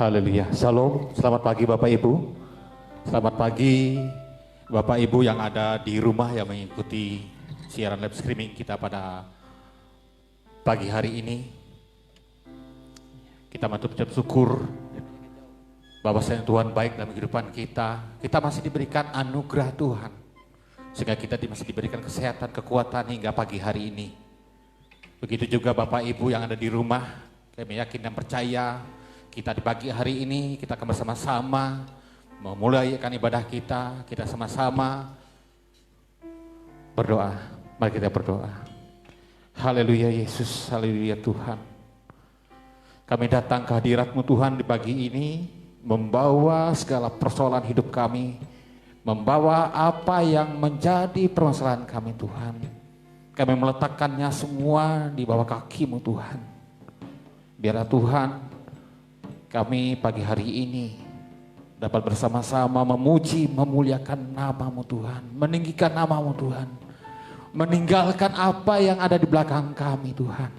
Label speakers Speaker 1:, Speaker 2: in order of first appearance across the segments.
Speaker 1: Haleluya. Shalom, selamat pagi Bapak Ibu. Selamat pagi Bapak Ibu yang ada di rumah yang mengikuti siaran live streaming kita pada pagi hari ini. Kita mengucap syukur bahwasanya Tuhan baik dalam kehidupan kita. Kita masih diberikan anugerah Tuhan, sehingga kita masih diberikan kesehatan, kekuatan hingga pagi hari ini. Begitu juga Bapak Ibu yang ada di rumah, kami yakin dan percaya kita di pagi hari ini kita akan bersama-sama memulaikan ibadah kita. Kita sama-sama berdoa. Mari kita berdoa. Haleluya Yesus, haleluya Tuhan. Kami datang ke hadirat-Mu Tuhan di pagi ini, membawa segala persoalan hidup kami, membawa apa yang menjadi permasalahan kami Tuhan. Kami meletakkannya semua di bawah kaki-Mu Tuhan. Biarlah Tuhan, kami pagi hari ini dapat bersama-sama memuji, memuliakan nama-Mu Tuhan, meninggikan nama-Mu Tuhan, meninggalkan apa yang ada di belakang kami Tuhan.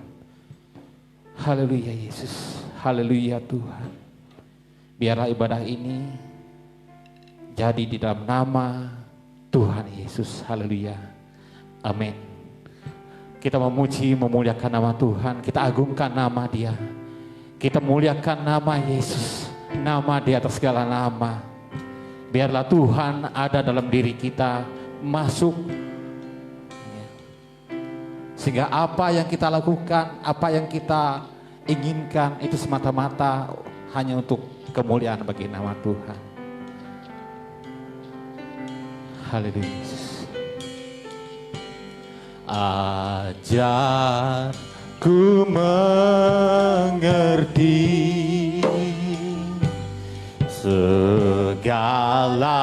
Speaker 1: Haleluya Yesus, haleluya Tuhan. Biarlah ibadah ini jadi di dalam nama Tuhan Yesus, haleluya, amin. Kita memuji, memuliakan nama Tuhan, kita agungkan nama Dia. Kita muliakan nama Yesus, nama di atas segala nama. Biarlah Tuhan ada dalam diri kita, masuk. Sehingga apa yang kita lakukan, apa yang kita inginkan, itu semata-mata hanya untuk kemuliaan bagi nama Tuhan. Haleluya Yesus. Ajar ku mengerti segala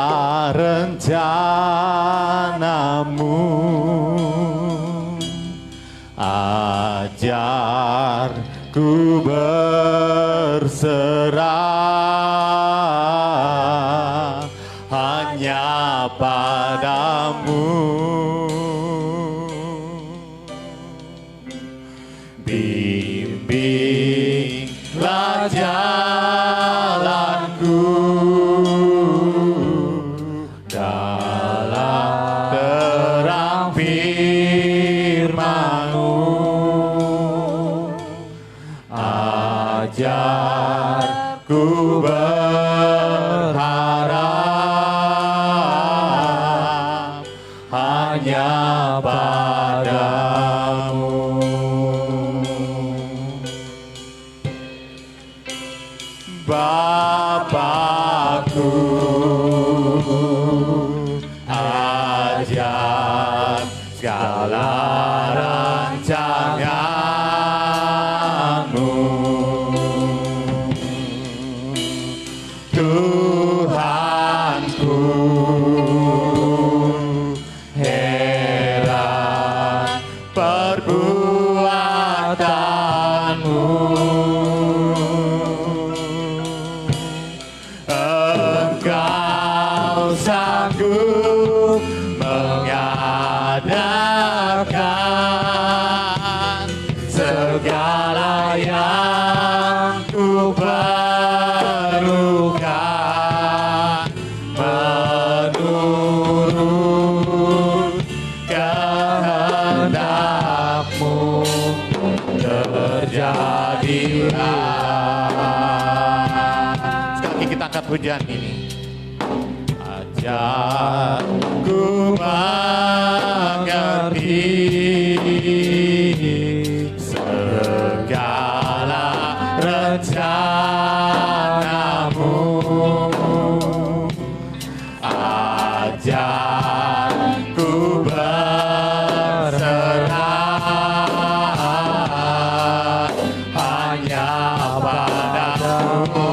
Speaker 1: rencana-Mu, ajar ku berserah hanya padamu. Bimbinglah jalanku dalam terang firman-Mu, ajarku berharap hanya padamu. Bapakku, ajar segala rancangan-Mu. Tuhanku, heran perbuatan-Mu. Engkau sanggup mengadakan segala yang ku perlukan, menurut kehendak-Mu terjadilah. Sekali lagi kita angkat pujian ini. Ajarku mengerti segala rencana-Mu, ajarku berserah hanya padamu.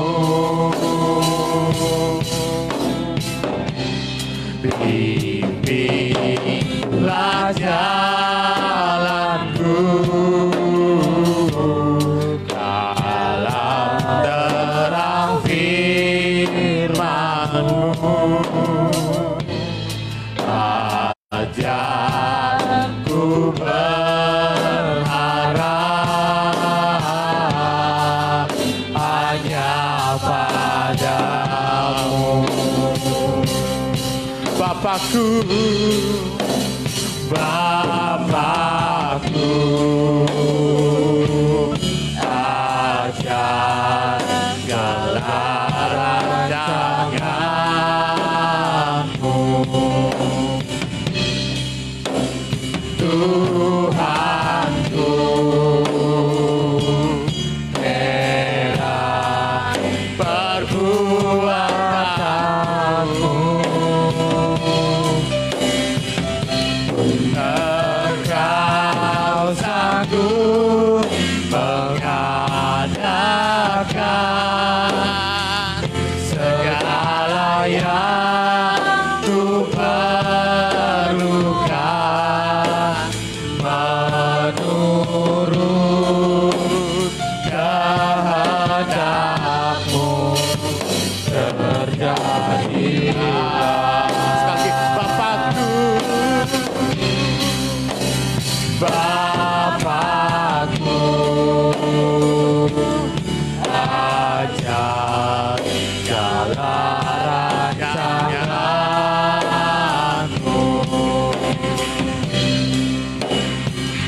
Speaker 1: Bimbinglah jalanku Bapakku, Bapakku, ajar segala rancanganmu. Tuhanku, merah perbuatanmu. Engkau sanggup mengadakan segala yang ku perlukan, menurut kehendakmu terjadilah. Sekali lagi, Bapakku, Bapakku, ajar jalan rancanganmu.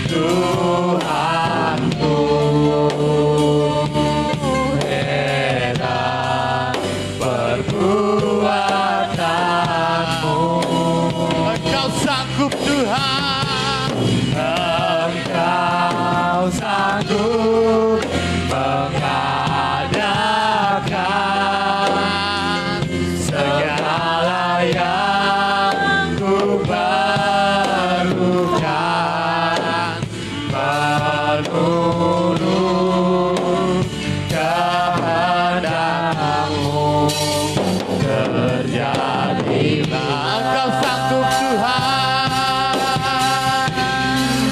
Speaker 1: Tuhanku, heran perbuatanmu. Engkau sanggup Tuhan, Engkau sanggup mengadakan segala yang ku perlukan, menurut kehendakmu terjadilah. Engkau sanggup Tuhan,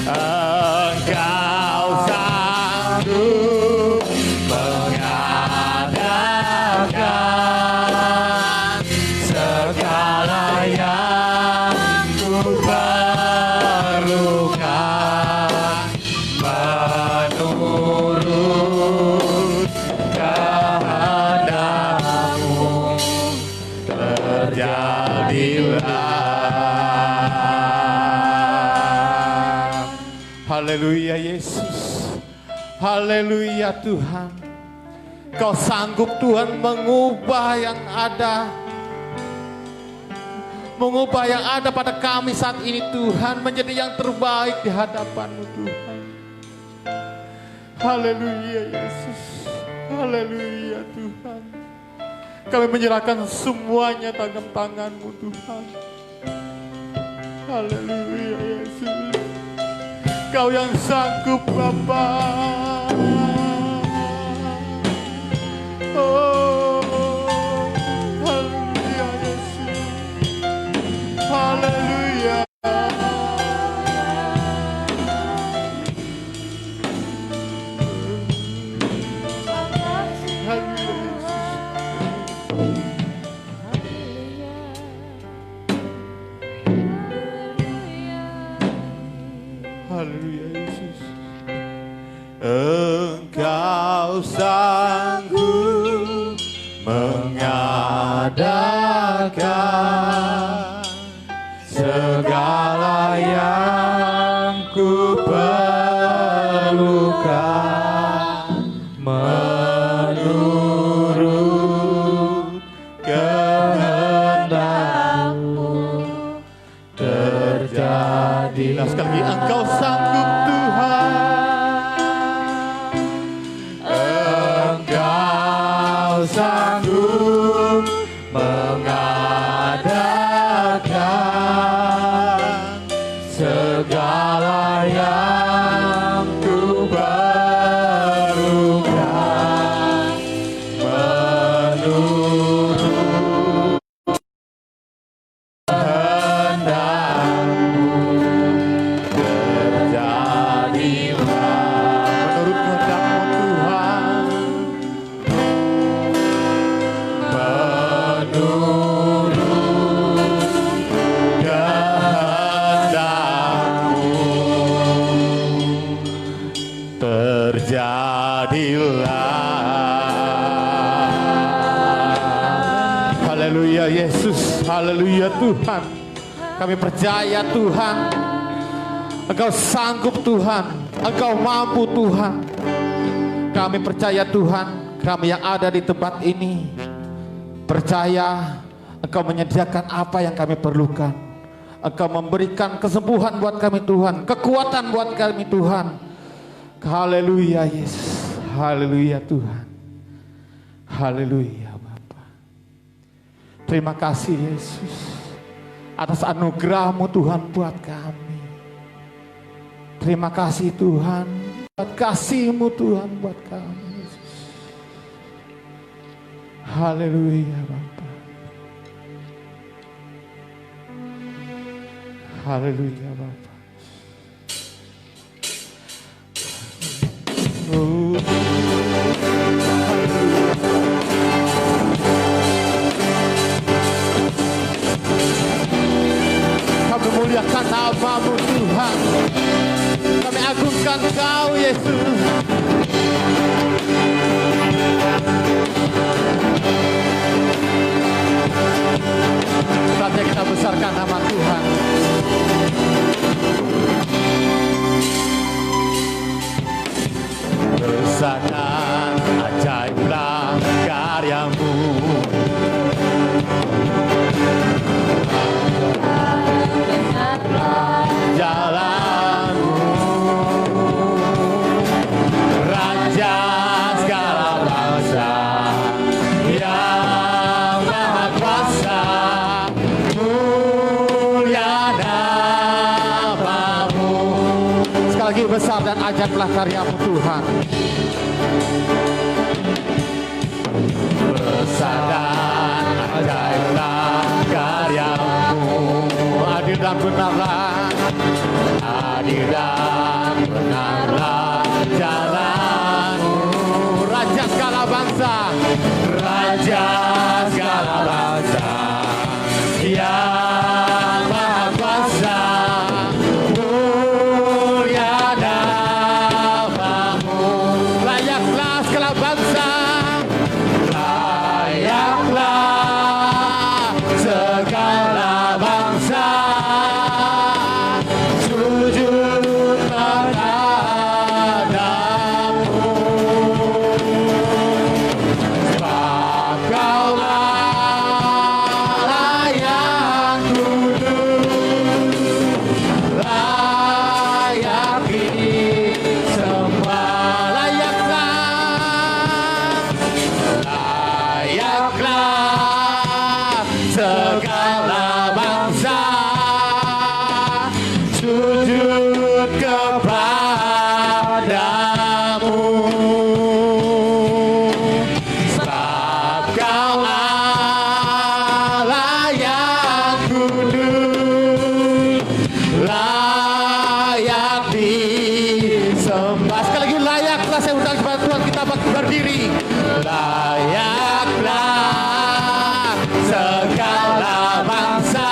Speaker 1: Engkau sanggup mengadakan segala yang ku perlukan, menurut kehendakmu terjadilah. Haleluya Yesus, haleluya Tuhan. Kau sanggup Tuhan mengubah yang ada, mengubah yang ada pada kami saat ini Tuhan menjadi yang terbaik di hadapan-Mu Tuhan. Haleluya Yesus, haleluya Tuhan. Kami menyerahkan semuanya dalam tangan-Mu Tuhan. Haleluya Yesus, Kau yang sanggup Bapa. Oh, haleluya Yesus, haleluya. Haleluya Yesus. Engkau sanggup mengadakan segala yang ku perlukan, menurut kehendak-Mu terjadilah. Sekali lagi, Engkau sanggup Tuhan, Engkau sanggup mengadakan segala yang ku perlukan, menurut kehendak-Mu terjadilah. Menurut kehendak-Mu Tuhan, menurut kehendak-Mu terjadilah. Haleluya Yesus, haleluya Tuhan, Kami percaya Tuhan, Engkau sanggup Tuhan, Engkau mampu Tuhan. Kami percaya Tuhan, kami yang ada di tempat ini percaya Engkau menyediakan apa yang kami perlukan. Engkau memberikan kesembuhan buat kami Tuhan, kekuatan buat kami Tuhan. Haleluya Yesus, haleluya Tuhan, haleluya Bapa. Terima kasih Yesus atas anugerah-Mu Tuhan buat kami. Terima kasih Tuhan buat kasih-Mu Tuhan buat kami Yesus. Haleluya Bapa. Haleluya Bapa. Oh. Kami muliakan nama-Mu Tuhan. Kami agungkan Kau Yesus. Saatnya kita besarkan nama Tuhan. Besarkan ajaiblah karya-Mu. Jalan-Mu, Raja segala bangsa yang maha kuasa, mulia nama-Mu. Sekali lagi, besar dan ajaiblah karya-Mu Tuhan. Besar dan ajaiblah karya-Mu, adil dan benarlah, adil dan benarlah jalan-Mu. Raja segala bangsa, Raja segala bangsa yang maha kuasa, mulia nama-Mu. Layaklah segala bangsa, layaklah segala bangsa sujud menghadap-Mu. Sebab Kaulah layak kudus, layak disembah. Layaklah segala bangsa sujud kepada-Mu. Sebab Kaulah layak kudus, layak disembah. Sekali lagi, layaklah. Saya undang kepada Tuhan, kita berdiri. Layaklah segala bangsa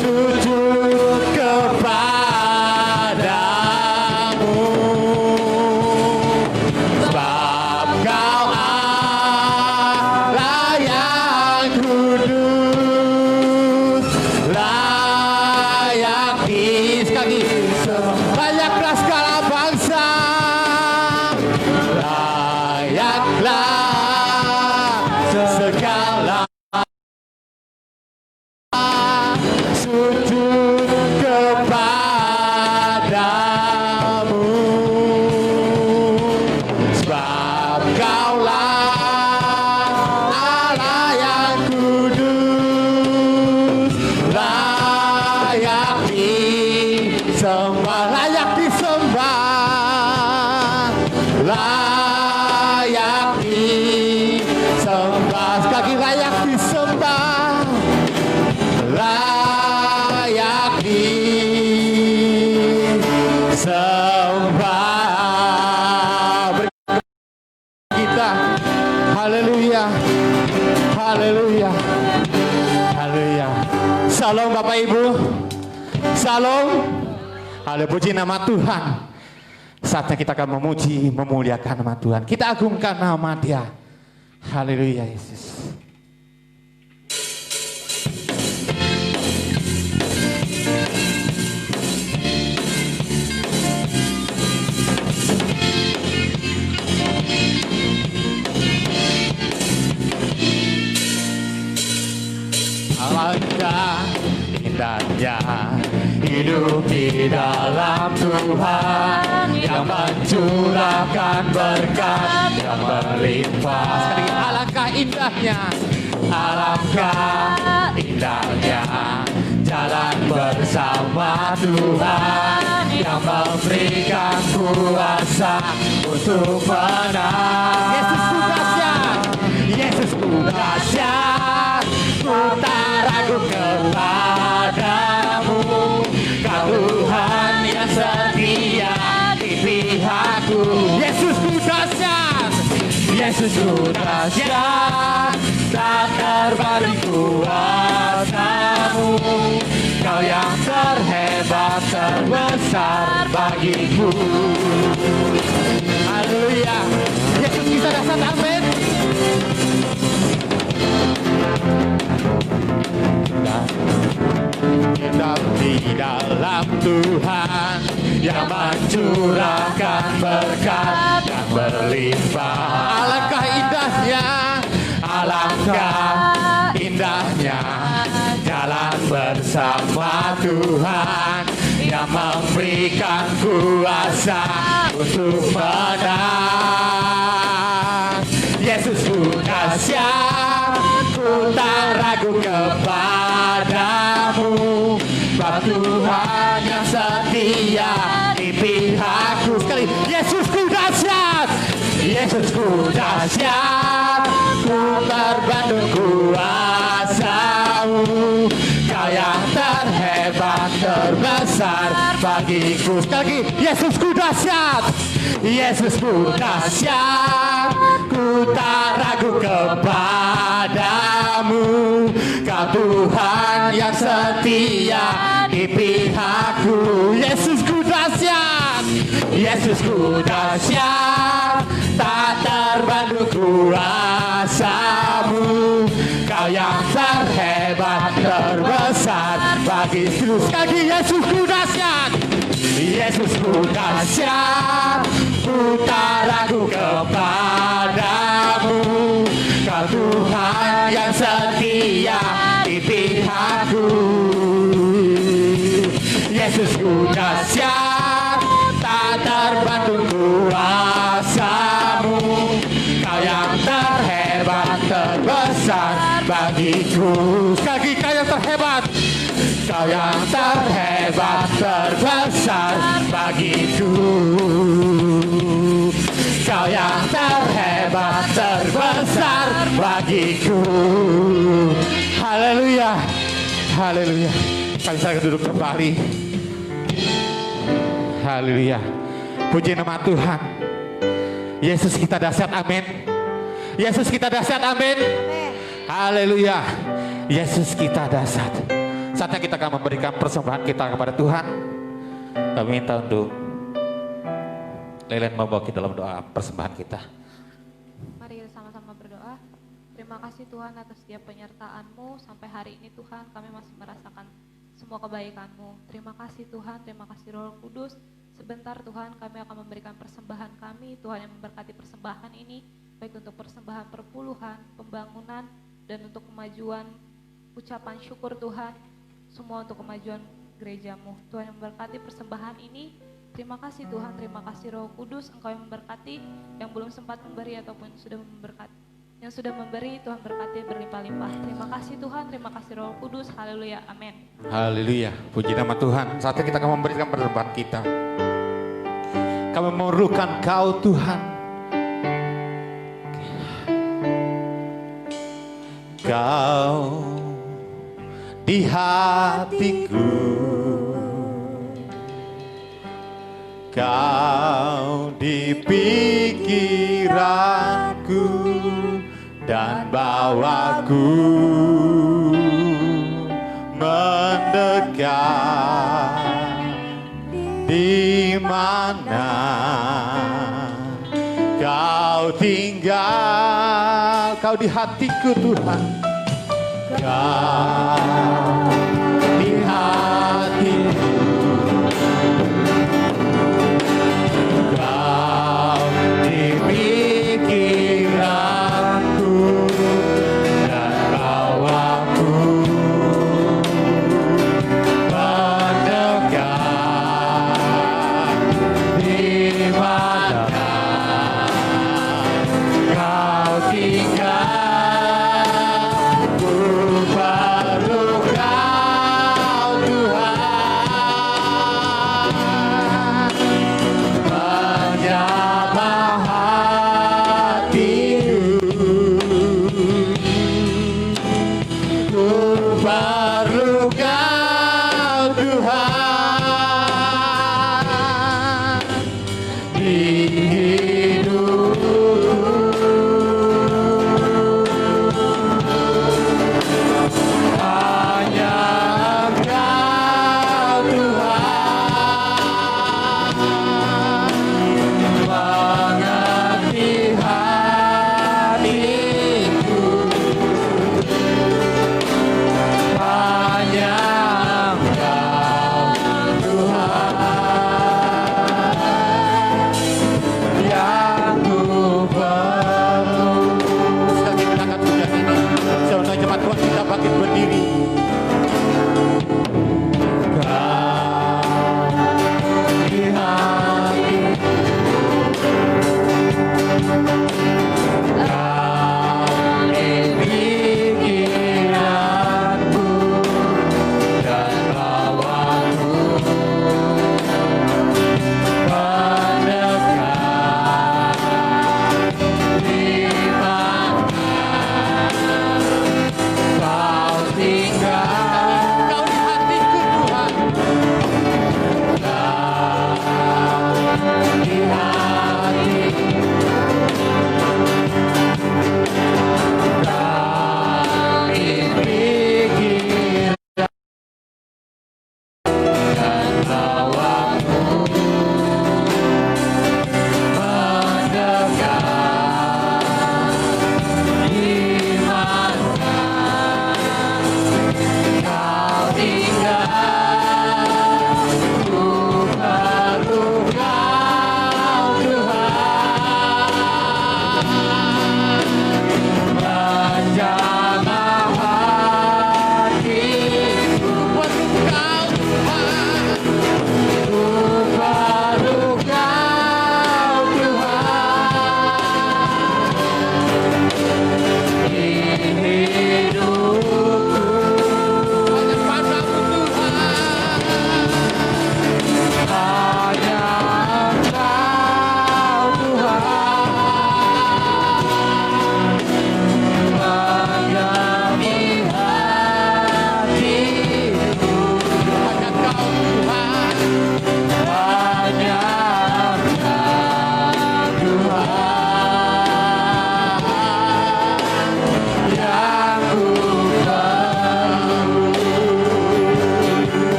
Speaker 1: sujud kepada-Mu. Sebab Kaulah layak kudus, layak sekali. Layaklah segala bangsa, layaklah segala sujud kepada-Mu. Sebab Kaulah layak kudus, layak disembah, layak disembah, layak disembah. Sekali layak disembah, layak disembah. Kita, haleluya, haleluya, haleluya. Shalom Bapak Ibu, shalom. Haleluya, puji nama Tuhan. Saatnya kita akan memuji, memuliakan nama Tuhan. Kita agungkan nama Dia. Haleluya Yesus. di dalam Tuhan yang mencurahkan berkat yang berlimpah. Sekali alangkah indahnya, alangkah indahnya jalan bersama Tuhan yang memberikan kuasa untuk menang. Yesus ku dahsyat, Yesus ku dahsyat, ku tak ragu kepadamu. Kau Tuhan yang setia di pihakku. Yesus ku dahsyat, Yesus ku dahsyat, tak terbanding kuasamu. Kau yang terhebat, terbesar bagiku. Haleluya. Yesus kita dahsyat, amin. Hidup di dalam Tuhan yang mencurahkan berkat yang berlimpah. Alangkah indahnya, alangkah indahnya jalan bersama Tuhan yang memberikan kuasa untuk menang. Yesus ku dahsyat, ku tak ragu kepadamu. Bapa Tuhan yang setia di pihakku. Sekali, Yesus ku dahsyat, Yesus ku dahsyat, ku terbanding kuasamu. Kau yang terhebat, terbesar bagiku. Sekali lagi, Yesus ku dahsyat, Yesus ku dahsyat, ku tak ragu kepadamu. Kau Tuhan yang setia di pihakku. Yesus ku dahsyat, Yesus ku dahsyat, tak terbanding kuasamu. Kau yang terhebat, terbesar bagiku. Sekali Yesus ku dahsyat, Yesus ku dahsyat, ku tak ragu kepadamu. Kau Tuhan yang setia di pihakku. Yesus ku dahsyat, tak terbanding kuasamu. Kau yang terhebat, terbesar bagiku. Sekali kau yang terhebat, kau yang terhebat, terbesar bagiku. Kau yang terhebat, terbesar bagiku. Haleluya, haleluya. Kami saya duduk kembali. Haleluya. Puji nama Tuhan. Yesus kita dahsyat, amin. Yesus kita dahsyat, amin. Haleluya. Yesus kita dahsyat. Saatnya kita akan memberikan persembahan kita kepada Tuhan. Kami minta untuk Lelen membawa kita dalam doa persembahan kita.
Speaker 2: Mari kita sama-sama berdoa. Terima kasih Tuhan atas setiap penyertaan-Mu. Sampai hari ini Tuhan kami masih merasakan semua kebaikan-Mu. Terima kasih Tuhan, terima kasih Roh Kudus. Sebentar Tuhan kami akan memberikan persembahan kami. Tuhan yang memberkati persembahan ini, baik untuk persembahan perpuluhan, pembangunan, dan untuk kemajuan ucapan syukur Tuhan. Semua untuk kemajuan gereja-Mu. Tuhan yang memberkati persembahan ini. Terima kasih Tuhan, terima kasih Roh Kudus, Engkau yang memberkati, yang belum sempat memberi ataupun sudah memberkati. Yang sudah memberi, Tuhan berkati berlimpah-limpah. Terima kasih Tuhan, terima kasih Roh Kudus, haleluya, amin.
Speaker 1: Haleluya, puji nama Tuhan. Saatnya kita akan memberikan persembahan kita. Kami memerlukan Kau Tuhan. Kau di hatiku, Kau di pikiranku dan bawaku mendekat. Di mana Kau tinggal, Kau di hatiku Tuhan. Kau di hatiku, Kau di pikiranku dan bawaku mendekat.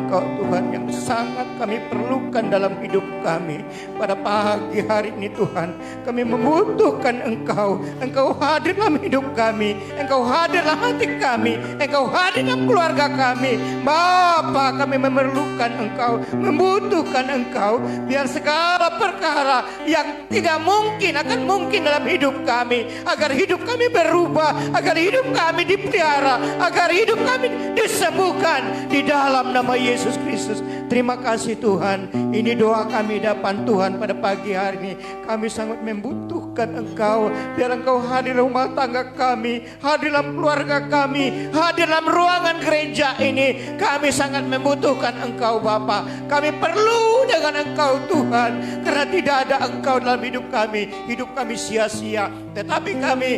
Speaker 3: Engkau Tuhan yang sangat kami perlukan dalam hidup kami. Pada pagi hari ini Tuhan, kami membutuhkan Engkau. Engkau hadir dalam hidup kami, Engkau hadir dalam hati kami, Engkau hadir dalam keluarga kami. Bapa, kami memerlukan Engkau, membutuhkan Engkau. Biar segala perkara yang tidak mungkin akan mungkin dalam hidup kami, agar hidup kami berubah, agar hidup kami dipelihara, agar hidup kami disembuhkan di dalam nama Yesus Kristus. Terima kasih Tuhan. Ini doa kami di hadapan Tuhan pada pagi hari ini. Kami sangat membutuhkan Engkau. Biar Engkau hadir dalam rumah tangga kami, hadir dalam keluarga kami, hadir dalam ruangan gereja ini. Kami sangat membutuhkan Engkau Bapa. Kami perlu dengan Engkau Tuhan. Karena tidak ada Engkau dalam hidup kami sia-sia. Tetapi kami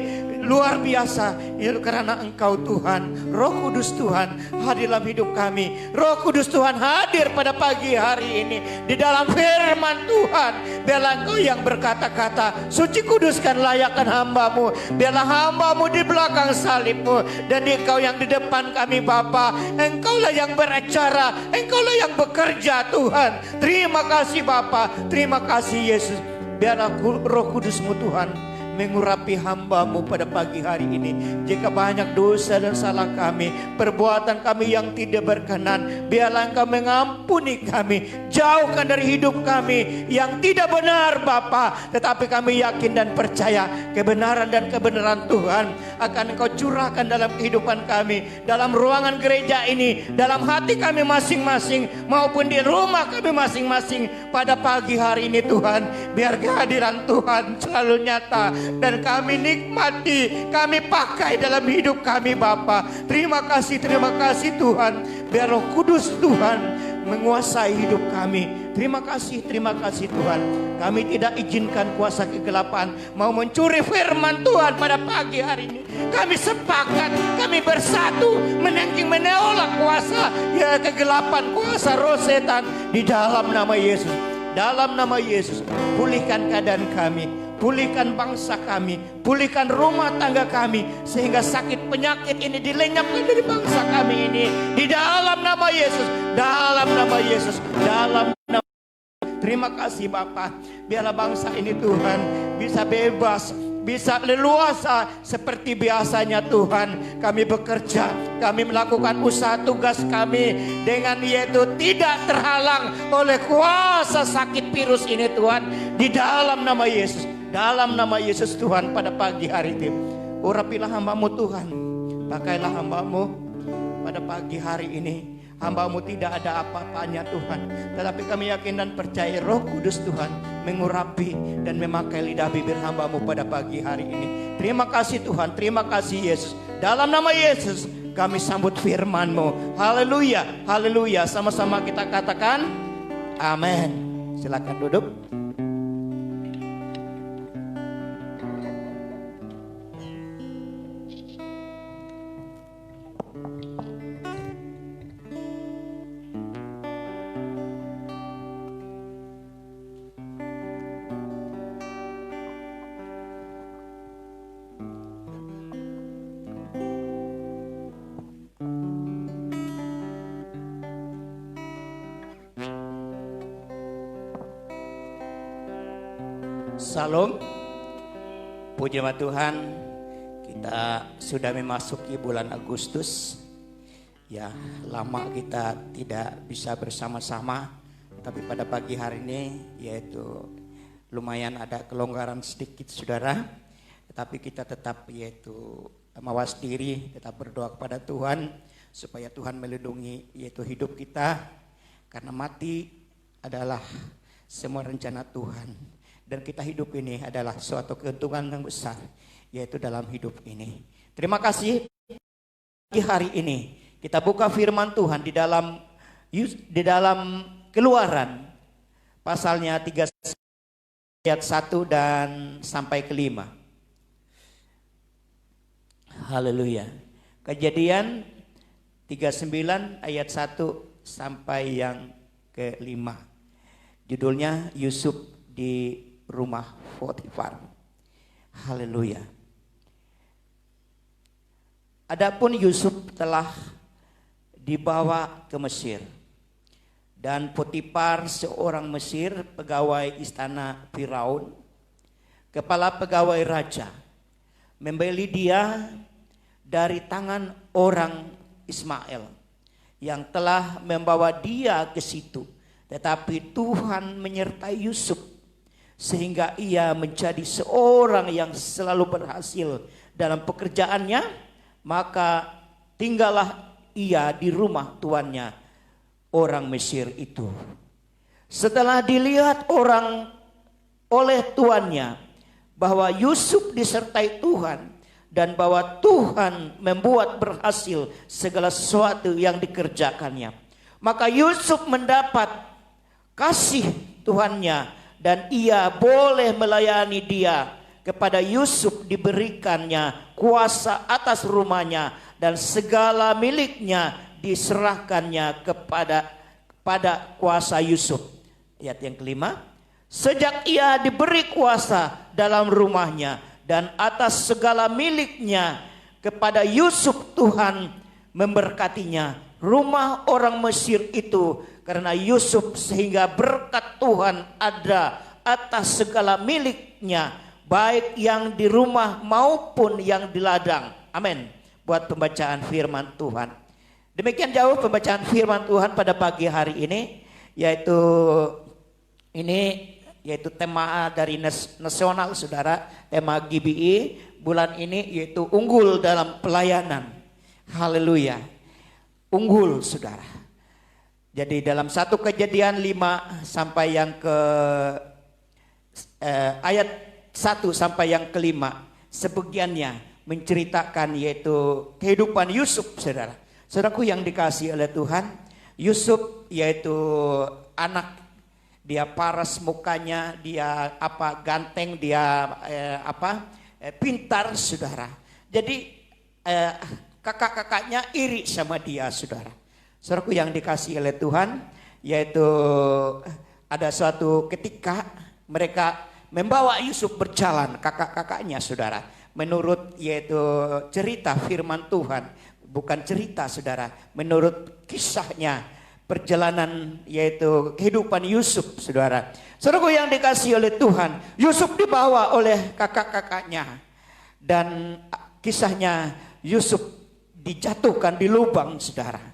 Speaker 3: luar biasa itu karena Engkau Tuhan. Roh Kudus Tuhan hadir dalam hidup kami. Roh Kudus Tuhan hadir pada pagi hari ini di dalam firman Tuhan. Biarlah Engkau yang berkata-kata, suci kuduskan layakkan hamba-Mu. Biarlah hamba-Mu di belakang salib-Mu, dan Engkau yang di depan kami Bapa. Engkaulah yang beracara, Engkaulah yang bekerja Tuhan. Terima kasih Bapa, terima kasih Yesus. Biarlah Roh Kudus-Mu Tuhan mengurapi hamba-Mu pada pagi hari ini. Jika banyak dosa dan salah kami, perbuatan kami yang tidak berkenan, biarlah Engkau mengampuni kami. Jauhkan dari hidup kami yang tidak benar Bapa. Tetapi kami yakin dan percaya kebenaran dan kebenaran Tuhan akan Engkau curahkan dalam kehidupan kami, dalam ruangan gereja ini, dalam hati kami masing-masing, maupun di rumah kami masing-masing pada pagi hari ini Tuhan. Biar kehadiran Tuhan selalu nyata dan kami nikmati, kami pakai dalam hidup kami Bapa. Terima kasih Tuhan. Biar Roh Kudus Tuhan menguasai hidup kami. Terima kasih Tuhan. Kami tidak izinkan kuasa kegelapan mau mencuri firman Tuhan pada pagi hari ini. Kami sepakat, kami bersatu menolak kuasa kegelapan, kuasa roh setan di dalam nama Yesus. Dalam nama Yesus, pulihkan keadaan kami, pulihkan bangsa kami, pulihkan rumah tangga kami, sehingga sakit penyakit ini dilenyapkan dari bangsa kami ini. Di dalam nama Yesus, dalam nama Yesus, dalam nama. Terima kasih Bapa. Biarlah bangsa ini Tuhan bisa bebas, bisa leluasa seperti biasanya Tuhan. Kami bekerja, kami melakukan usaha tugas kami dengan yaitu tidak terhalang oleh kuasa sakit virus ini Tuhan. Di dalam nama Yesus, dalam nama Yesus Tuhan, pada pagi hari ini urapilah hamba-Mu Tuhan. Pakailah hamba-Mu pada pagi hari ini. Hamba-Mu tidak ada apa-apanya Tuhan, tetapi kami yakin dan percaya Roh Kudus Tuhan mengurapi dan memakai lidah bibir hamba-Mu pada pagi hari ini. Terima kasih Tuhan, terima kasih Yesus. Dalam nama Yesus kami sambut firman-Mu. Haleluya, haleluya. Sama-sama kita katakan amin. Silakan duduk. Salam, puji nama Tuhan. Kita sudah memasuki bulan Agustus. Ya, lama kita tidak bisa bersama-sama, tapi pada pagi hari ini yaitu lumayan ada kelonggaran sedikit saudara. Tetapi kita tetap yaitu mawas diri, tetap berdoa kepada Tuhan supaya Tuhan melindungi yaitu hidup kita, karena mati adalah semua rencana Tuhan. Dan kita hidup ini adalah suatu keuntungan yang besar, yaitu dalam hidup ini. Terima kasih. Di hari ini kita buka firman Tuhan di dalam Keluaran pasalnya 3 ayat 1 dan sampai ke 5. Haleluya. Kejadian 39 ayat 1 sampai yang ke 5. Judulnya Yusuf di rumah Potifar. Haleluya. Adapun Yusuf telah dibawa ke Mesir Dan Potifar seorang Mesir, pegawai istana Firaun, kepala pegawai raja, membeli dia dari tangan orang Ismail yang telah membawa dia ke situ. Tetapi Tuhan menyertai Yusuf sehingga ia menjadi seorang yang selalu berhasil dalam pekerjaannya. Maka tinggallah ia di rumah tuannya, orang Mesir itu. Setelah dilihat orang oleh tuannya bahwa Yusuf disertai Tuhan dan bahwa Tuhan membuat berhasil segala sesuatu yang dikerjakannya, maka Yusuf mendapat kasih Tuannya dan ia boleh melayani dia. Kepada Yusuf diberikannya kuasa atas rumahnya dan segala miliknya diserahkannya kepada kuasa Yusuf. Ayat yang kelima, sejak ia diberi kuasa dalam rumahnya dan atas segala miliknya kepada Yusuf, Tuhan memberkatinya rumah orang Mesir itu karena Yusuf, sehingga berkat Tuhan ada atas segala miliknya, baik yang di rumah maupun yang di ladang. Amin. Buat pembacaan firman Tuhan. Demikian jauh pembacaan firman Tuhan pada pagi hari ini, yaitu tema dari nasional, saudara, tema GBI bulan ini yaitu unggul dalam pelayanan. Haleluya. Unggul, saudara. Jadi dalam 1 Kejadian 5 sampai yang ke ayat 1 sampai yang kelima, sebagiannya menceritakan yaitu kehidupan Yusuf, saudara. Saudaraku yang dikasihi oleh Tuhan, Yusuf yaitu anak, dia paras mukanya, dia ganteng, dia pintar, saudara. Jadi kakak-kakaknya iri sama dia, saudara. Saudaraku yang dikasihi oleh Tuhan, yaitu ada suatu ketika mereka membawa Yusuf berjalan, kakak-kakaknya, saudara. Menurut yaitu cerita firman Tuhan, bukan cerita, saudara. Menurut kisahnya perjalanan yaitu kehidupan Yusuf, saudara. Saudaraku yang dikasihi oleh Tuhan, Yusuf dibawa oleh kakak-kakaknya dan kisahnya Yusuf dijatuhkan di lubang, saudara.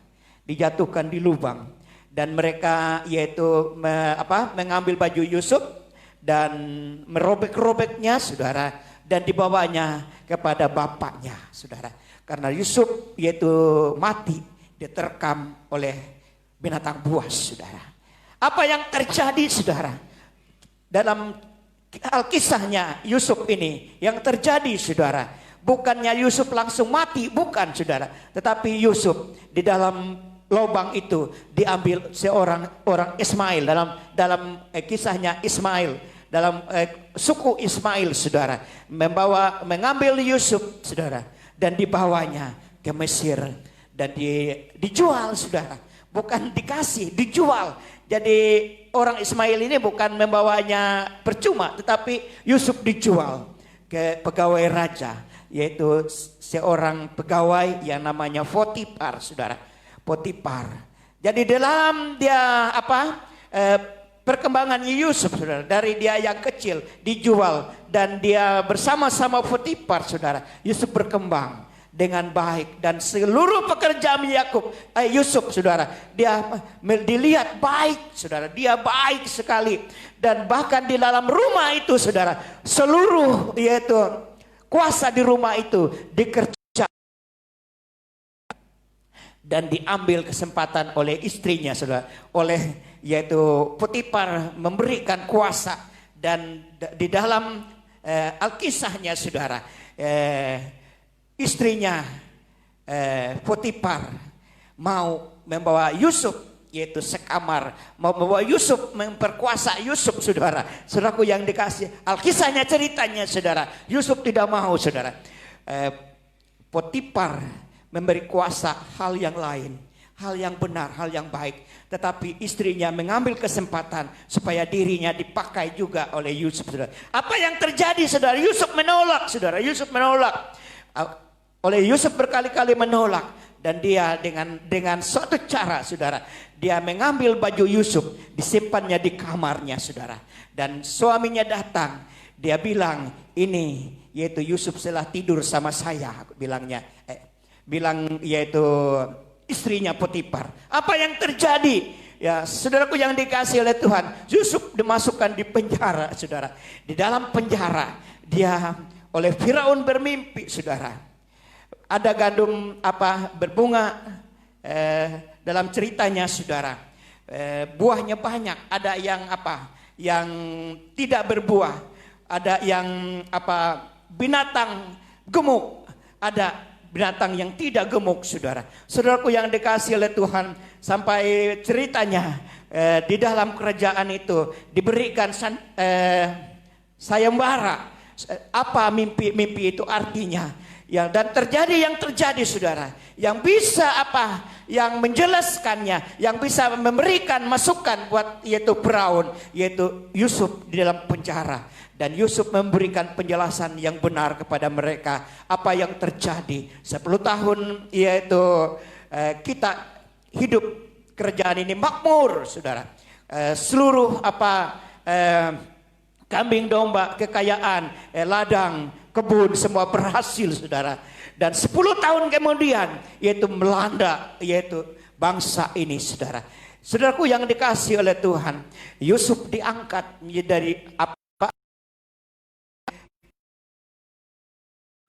Speaker 3: Dijatuhkan di lubang dan mereka yaitu mengambil baju Yusuf dan merobek-robeknya, saudara, dan dibawanya kepada bapaknya, saudara. Karena Yusuf yaitu mati diterkam oleh binatang buas, saudara. Apa yang terjadi, saudara, dalam Alkisahnya Yusuf ini yang terjadi, saudara, bukannya Yusuf langsung mati, bukan, saudara, tetapi Yusuf di dalam lubang itu diambil orang Ismail dalam kisahnya Ismail, dalam suku Ismail, saudara, mengambil Yusuf, saudara, dan dibawanya ke Mesir dan dijual, saudara, bukan dikasih, dijual. Jadi orang Ismail ini bukan membawanya percuma, tetapi Yusuf dijual ke pegawai raja, yaitu seorang pegawai yang namanya Potifar, saudara. Potifar. Jadi dalam dia perkembangan Yusuf, saudara, dari dia yang kecil dijual dan dia bersama-sama Potifar, saudara, Yusuf berkembang dengan baik dan seluruh pekerjaan Yusuf, saudara, dia dilihat baik, saudara, dia baik sekali, dan bahkan di dalam rumah itu, saudara, seluruh yaitu kuasa di rumah itu dikerjakan dan diambil kesempatan oleh istrinya, saudara, oleh yaitu Potifar memberikan kuasa. Dan di dalam Alkisahnya, saudara, istrinya Potifar mau membawa Yusuf yaitu sekamar, mau membawa Yusuf, memperkuasa Yusuf, saudara. Saudaraku yang dikasih, Alkisahnya ceritanya, saudara, Yusuf tidak mau, saudara. Potifar memberi kuasa hal yang lain, hal yang benar, hal yang baik. Tetapi istrinya mengambil kesempatan supaya dirinya dipakai juga oleh Yusuf, saudara. Apa yang terjadi, saudara? Yusuf menolak, saudara. Yusuf menolak. Oleh Yusuf berkali-kali menolak. Dan dia dengan suatu cara, saudara, dia mengambil baju Yusuf, disimpannya di kamarnya, saudara. Dan suaminya datang, dia bilang, ini yaitu Yusuf telah tidur sama saya, bilang yaitu istrinya Potifar. Apa yang terjadi? Ya, saudaraku yang dikasihi oleh Tuhan, Yusuf dimasukkan di penjara, saudara. Di dalam penjara, dia oleh Firaun bermimpi, saudara. Ada gandum berbunga dalam ceritanya, saudara. Buahnya banyak. Ada yang yang tidak berbuah. Ada yang binatang gemuk. Ada binatang yang tidak gemuk, saudara. Saudaraku yang dikasihi oleh Tuhan, sampai ceritanya di dalam kerajaan itu diberikan sayembara. Apa mimpi itu artinya? Dan terjadi yang terjadi, saudara. Yang bisa yang menjelaskannya, yang bisa memberikan masukan buat yaitu Firaun, yaitu Yusuf di dalam penjara. Dan Yusuf memberikan penjelasan yang benar kepada mereka apa yang terjadi. 10 tahun yaitu kita hidup kerajaan ini makmur, saudara. Seluruh kambing domba, kekayaan, ladang, kebun, semua berhasil, saudara. Dan 10 tahun kemudian yaitu melanda yaitu bangsa ini, saudara. Saudaraku yang dikasihi oleh Tuhan, Yusuf diangkat dari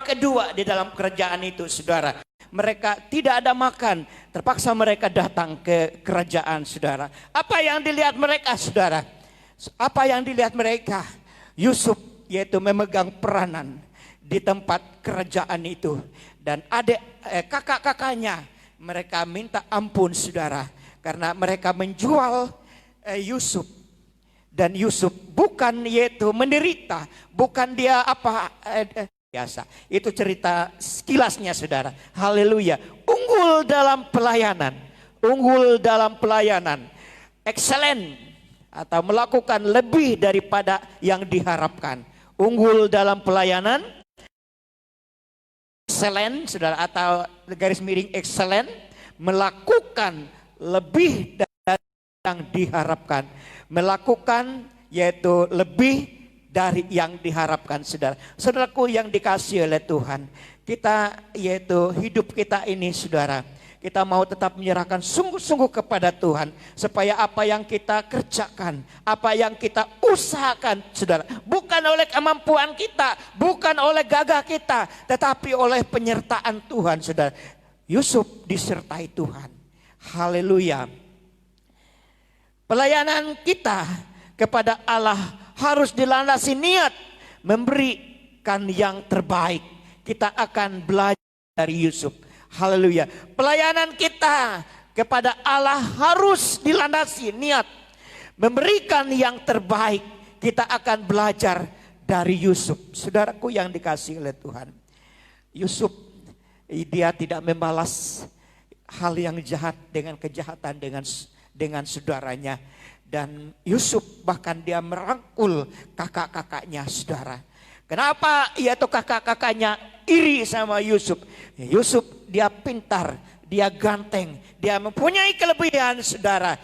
Speaker 3: kedua di dalam kerajaan itu, saudara. Mereka tidak ada makan, terpaksa mereka datang ke kerajaan, saudara. Apa yang dilihat mereka, saudara? Apa yang dilihat mereka? Yusuf yaitu memegang peranan di tempat kerajaan itu. Dan kakak-kakaknya mereka minta ampun, saudara, karena mereka menjual Yusuf. Dan Yusuf bukan yaitu menderita, bukan dia biasa. Itu cerita sekilasnya, saudara. Haleluya. Unggul dalam pelayanan. Unggul dalam pelayanan. Excellent. Atau melakukan lebih daripada yang diharapkan. Unggul dalam pelayanan. Excellent, saudara. Atau garis miring excellent. Melakukan lebih dari yang diharapkan. Melakukan yaitu lebih dari yang diharapkan, saudara. Saudaraku yang dikasihi oleh Tuhan, kita yaitu hidup kita ini, saudara, kita mau tetap menyerahkan sungguh-sungguh kepada Tuhan, supaya apa yang kita kerjakan, apa yang kita usahakan, saudara, bukan oleh kemampuan kita, bukan oleh gagah kita, tetapi oleh penyertaan Tuhan, saudara. Yusuf disertai Tuhan. Haleluya. Pelayanan kita kepada Allah harus dilandasi niat memberikan yang terbaik. Kita akan belajar dari Yusuf. Haleluya. Pelayanan kita kepada Allah harus dilandasi niat memberikan yang terbaik. Kita akan belajar dari Yusuf. Saudaraku yang dikasihi oleh Tuhan, Yusuf dia tidak membalas hal yang jahat dengan kejahatan dengan saudaranya. Dan Yusuf bahkan dia merangkul kakak-kakaknya, saudara. Kenapa yaitu kakak-kakaknya iri sama Yusuf? Yusuf dia pintar, dia ganteng, dia mempunyai kelebihan, saudara.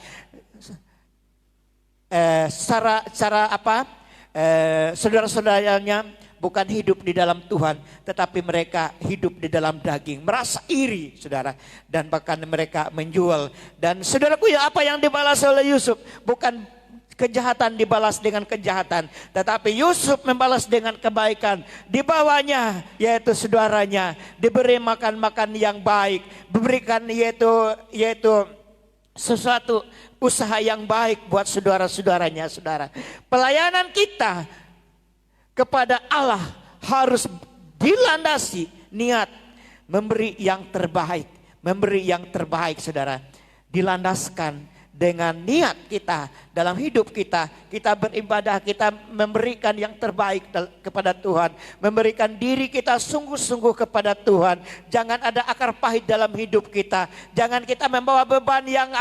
Speaker 3: Saudara-saudaranya bukan hidup di dalam Tuhan, tetapi mereka hidup di dalam daging, merasa iri, saudara, dan bahkan mereka menjual. Dan saudaraku, ya, apa yang dibalas oleh Yusuf bukan kejahatan dibalas dengan kejahatan, tetapi Yusuf membalas dengan kebaikan. Dibawanya yaitu saudaranya diberi makan yang baik, diberikan yaitu sesuatu usaha yang baik buat saudara-saudaranya, saudara. Pelayanan kita kepada Allah harus dilandasi niat memberi yang terbaik, saudara. Dilandaskan dengan niat kita dalam hidup kita beribadah, kita memberikan yang terbaik kepada Tuhan, memberikan diri kita sungguh-sungguh kepada Tuhan. Jangan ada akar pahit dalam hidup kita, jangan kita membawa beban yang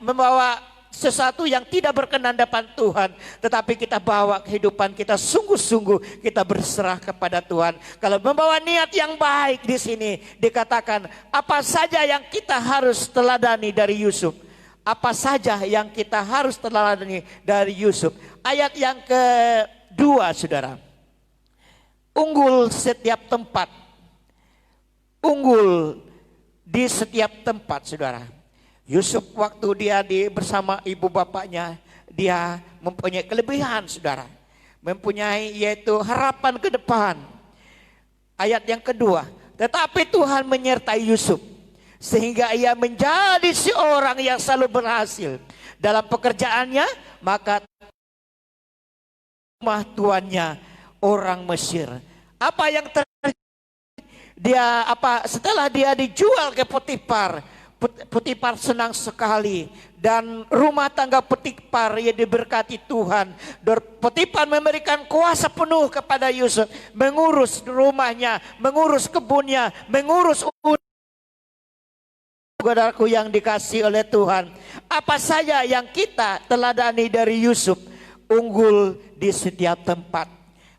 Speaker 3: membawa sesuatu yang tidak berkenan depan Tuhan, tetapi kita bawa kehidupan kita sungguh-sungguh, kita berserah kepada Tuhan. Kalau membawa niat yang baik di sini dikatakan apa saja yang kita harus teladani dari Yusuf. Apa saja yang kita harus teladani dari Yusuf. Ayat yang kedua, saudara. Unggul setiap tempat. Unggul di setiap tempat, saudara. Yusuf waktu dia bersama ibu bapaknya, dia mempunyai kelebihan, saudara. Mempunyai yaitu harapan ke depan. Ayat yang kedua, tetapi Tuhan menyertai Yusuf sehingga ia menjadi seorang yang selalu berhasil dalam pekerjaannya, maka rumah tuannya orang Mesir. Apa yang terjadi? Setelah dia dijual ke Potifar, Potifar senang sekali dan rumah tangga Potifar ia diberkati Tuhan. Potifar memberikan kuasa penuh kepada Yusuf, mengurus rumahnya, mengurus kebunnya, mengurus saudaraku yang dikasih oleh Tuhan. Apa saja yang kita teladani dari Yusuf? Unggul di setiap tempat.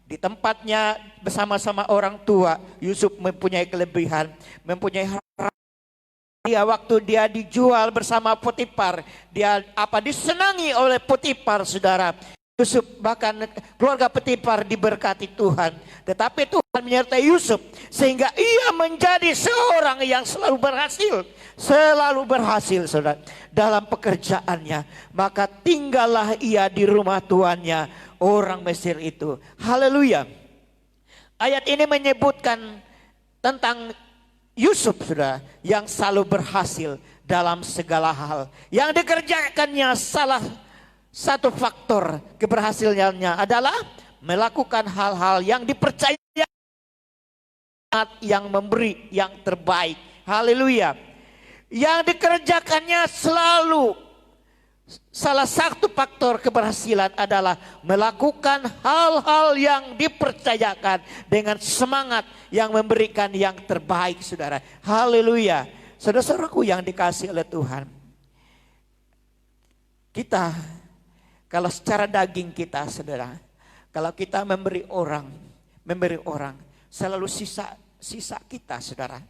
Speaker 3: Di tempatnya bersama-sama orang tua, Yusuf mempunyai kelebihan, mempunyai harapan. Dia waktu dia dijual bersama Potifar, dia disenangi oleh Potifar, saudara. Yusuf bahkan keluarga Potifar diberkati Tuhan. Tetapi Tuhan menyertai Yusuf sehingga ia menjadi seorang yang selalu berhasil. Selalu berhasil, saudara, dalam pekerjaannya. Maka tinggallah ia di rumah tuannya, orang Mesir itu. Haleluya. Ayat ini menyebutkan tentang Yusuf, saudara, yang selalu berhasil dalam segala hal. Yang dikerjakannya salah satu faktor keberhasilannya adalah melakukan hal-hal yang dipercaya, yang memberi yang terbaik. Haleluya. Yang dikerjakannya selalu salah satu faktor keberhasilan adalah melakukan hal-hal yang dipercayakan dengan semangat yang memberikan yang terbaik, saudara. Haleluya. Saudara-saudaraku yang dikasih oleh Tuhan, kita kalau secara daging kita, saudara, kalau kita memberi orang selalu sisa kita, saudara.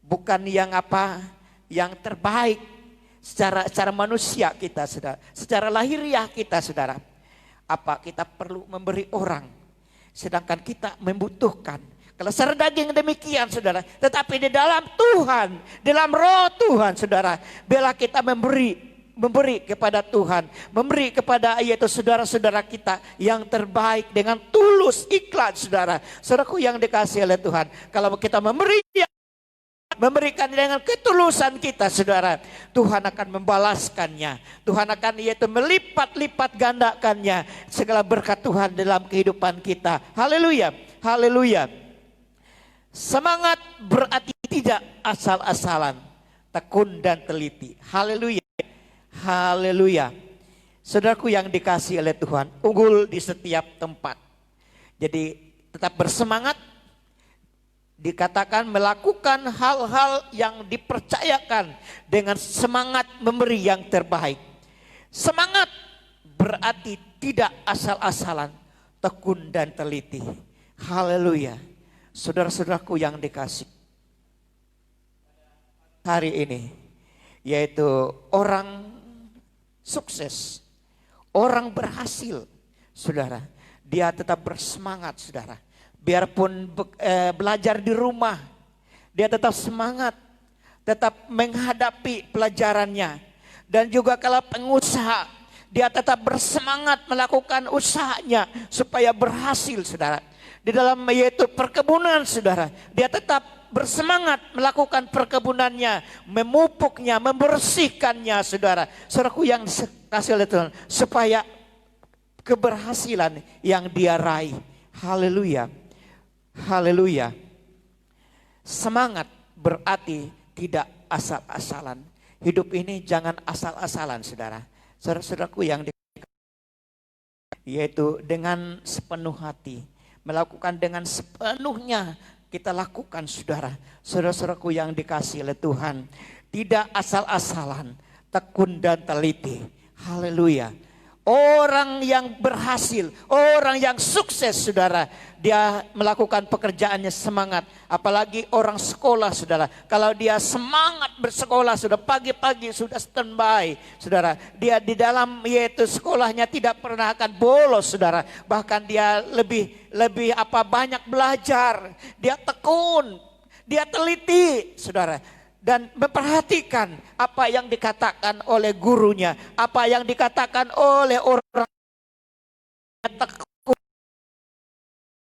Speaker 3: Bukan yang yang terbaik secara manusia kita, saudara. Secara lahiriah kita, saudara. Kita perlu memberi orang, sedangkan kita membutuhkan. Kalau secara daging demikian, saudara. Tetapi di dalam Tuhan, dalam roh Tuhan, saudara, bila kita memberi kepada Tuhan, memberi kepada yaitu saudara-saudara kita yang terbaik dengan tulus, ikhlas, saudara. Saudaraku yang dikasihi oleh Tuhan, kalau kita memberikan dengan ketulusan kita, saudara, Tuhan akan membalaskannya. Tuhan akan yaitu melipat-lipat gandakannya segala berkat Tuhan dalam kehidupan kita. Haleluya, haleluya. Semangat berarti tidak asal-asalan, tekun dan teliti. Haleluya. Haleluya. Saudaraku yang dikasihi oleh Tuhan, unggul di setiap tempat. Jadi tetap bersemangat. Dikatakan melakukan hal-hal yang dipercayakan dengan semangat memberi yang terbaik. Semangat berarti tidak asal-asalan, tekun dan teliti. Haleluya. Saudara-saudaraku yang dikasihi, hari ini yaitu orang sukses, orang berhasil, saudara, dia tetap bersemangat, saudara. Biarpun belajar di rumah, dia tetap semangat, tetap menghadapi pelajarannya. Dan juga kalau pengusaha, dia tetap bersemangat melakukan usahanya supaya berhasil, saudara. Di dalam yaitu perkebunan, saudara, dia tetap bersemangat melakukan perkebunannya, memupuknya, membersihkannya, saudara. Saudaraku yang dikasihi oleh Tuhan, supaya keberhasilan yang dia raih. Haleluya. Haleluya. Semangat berarti tidak asal-asalan. Hidup ini jangan asal-asalan, saudara. Saudara-saudaraku yang yaitu dengan sepenuh hati, melakukan dengan sepenuhnya kita lakukan, saudara. Saudara-saudaraku yang dikasihi oleh Tuhan, tidak asal-asalan, tekun dan teliti. Haleluya. Orang yang berhasil, orang yang sukses saudara, dia melakukan pekerjaannya semangat. Apalagi orang sekolah saudara, kalau dia semangat bersekolah sudah pagi-pagi sudah standby saudara. Dia di dalam yaitu sekolahnya tidak pernah akan bolos saudara. Bahkan dia lebih banyak belajar, dia tekun, dia teliti saudara. Dan memperhatikan apa yang dikatakan oleh gurunya, apa yang dikatakan oleh orang yang tekun,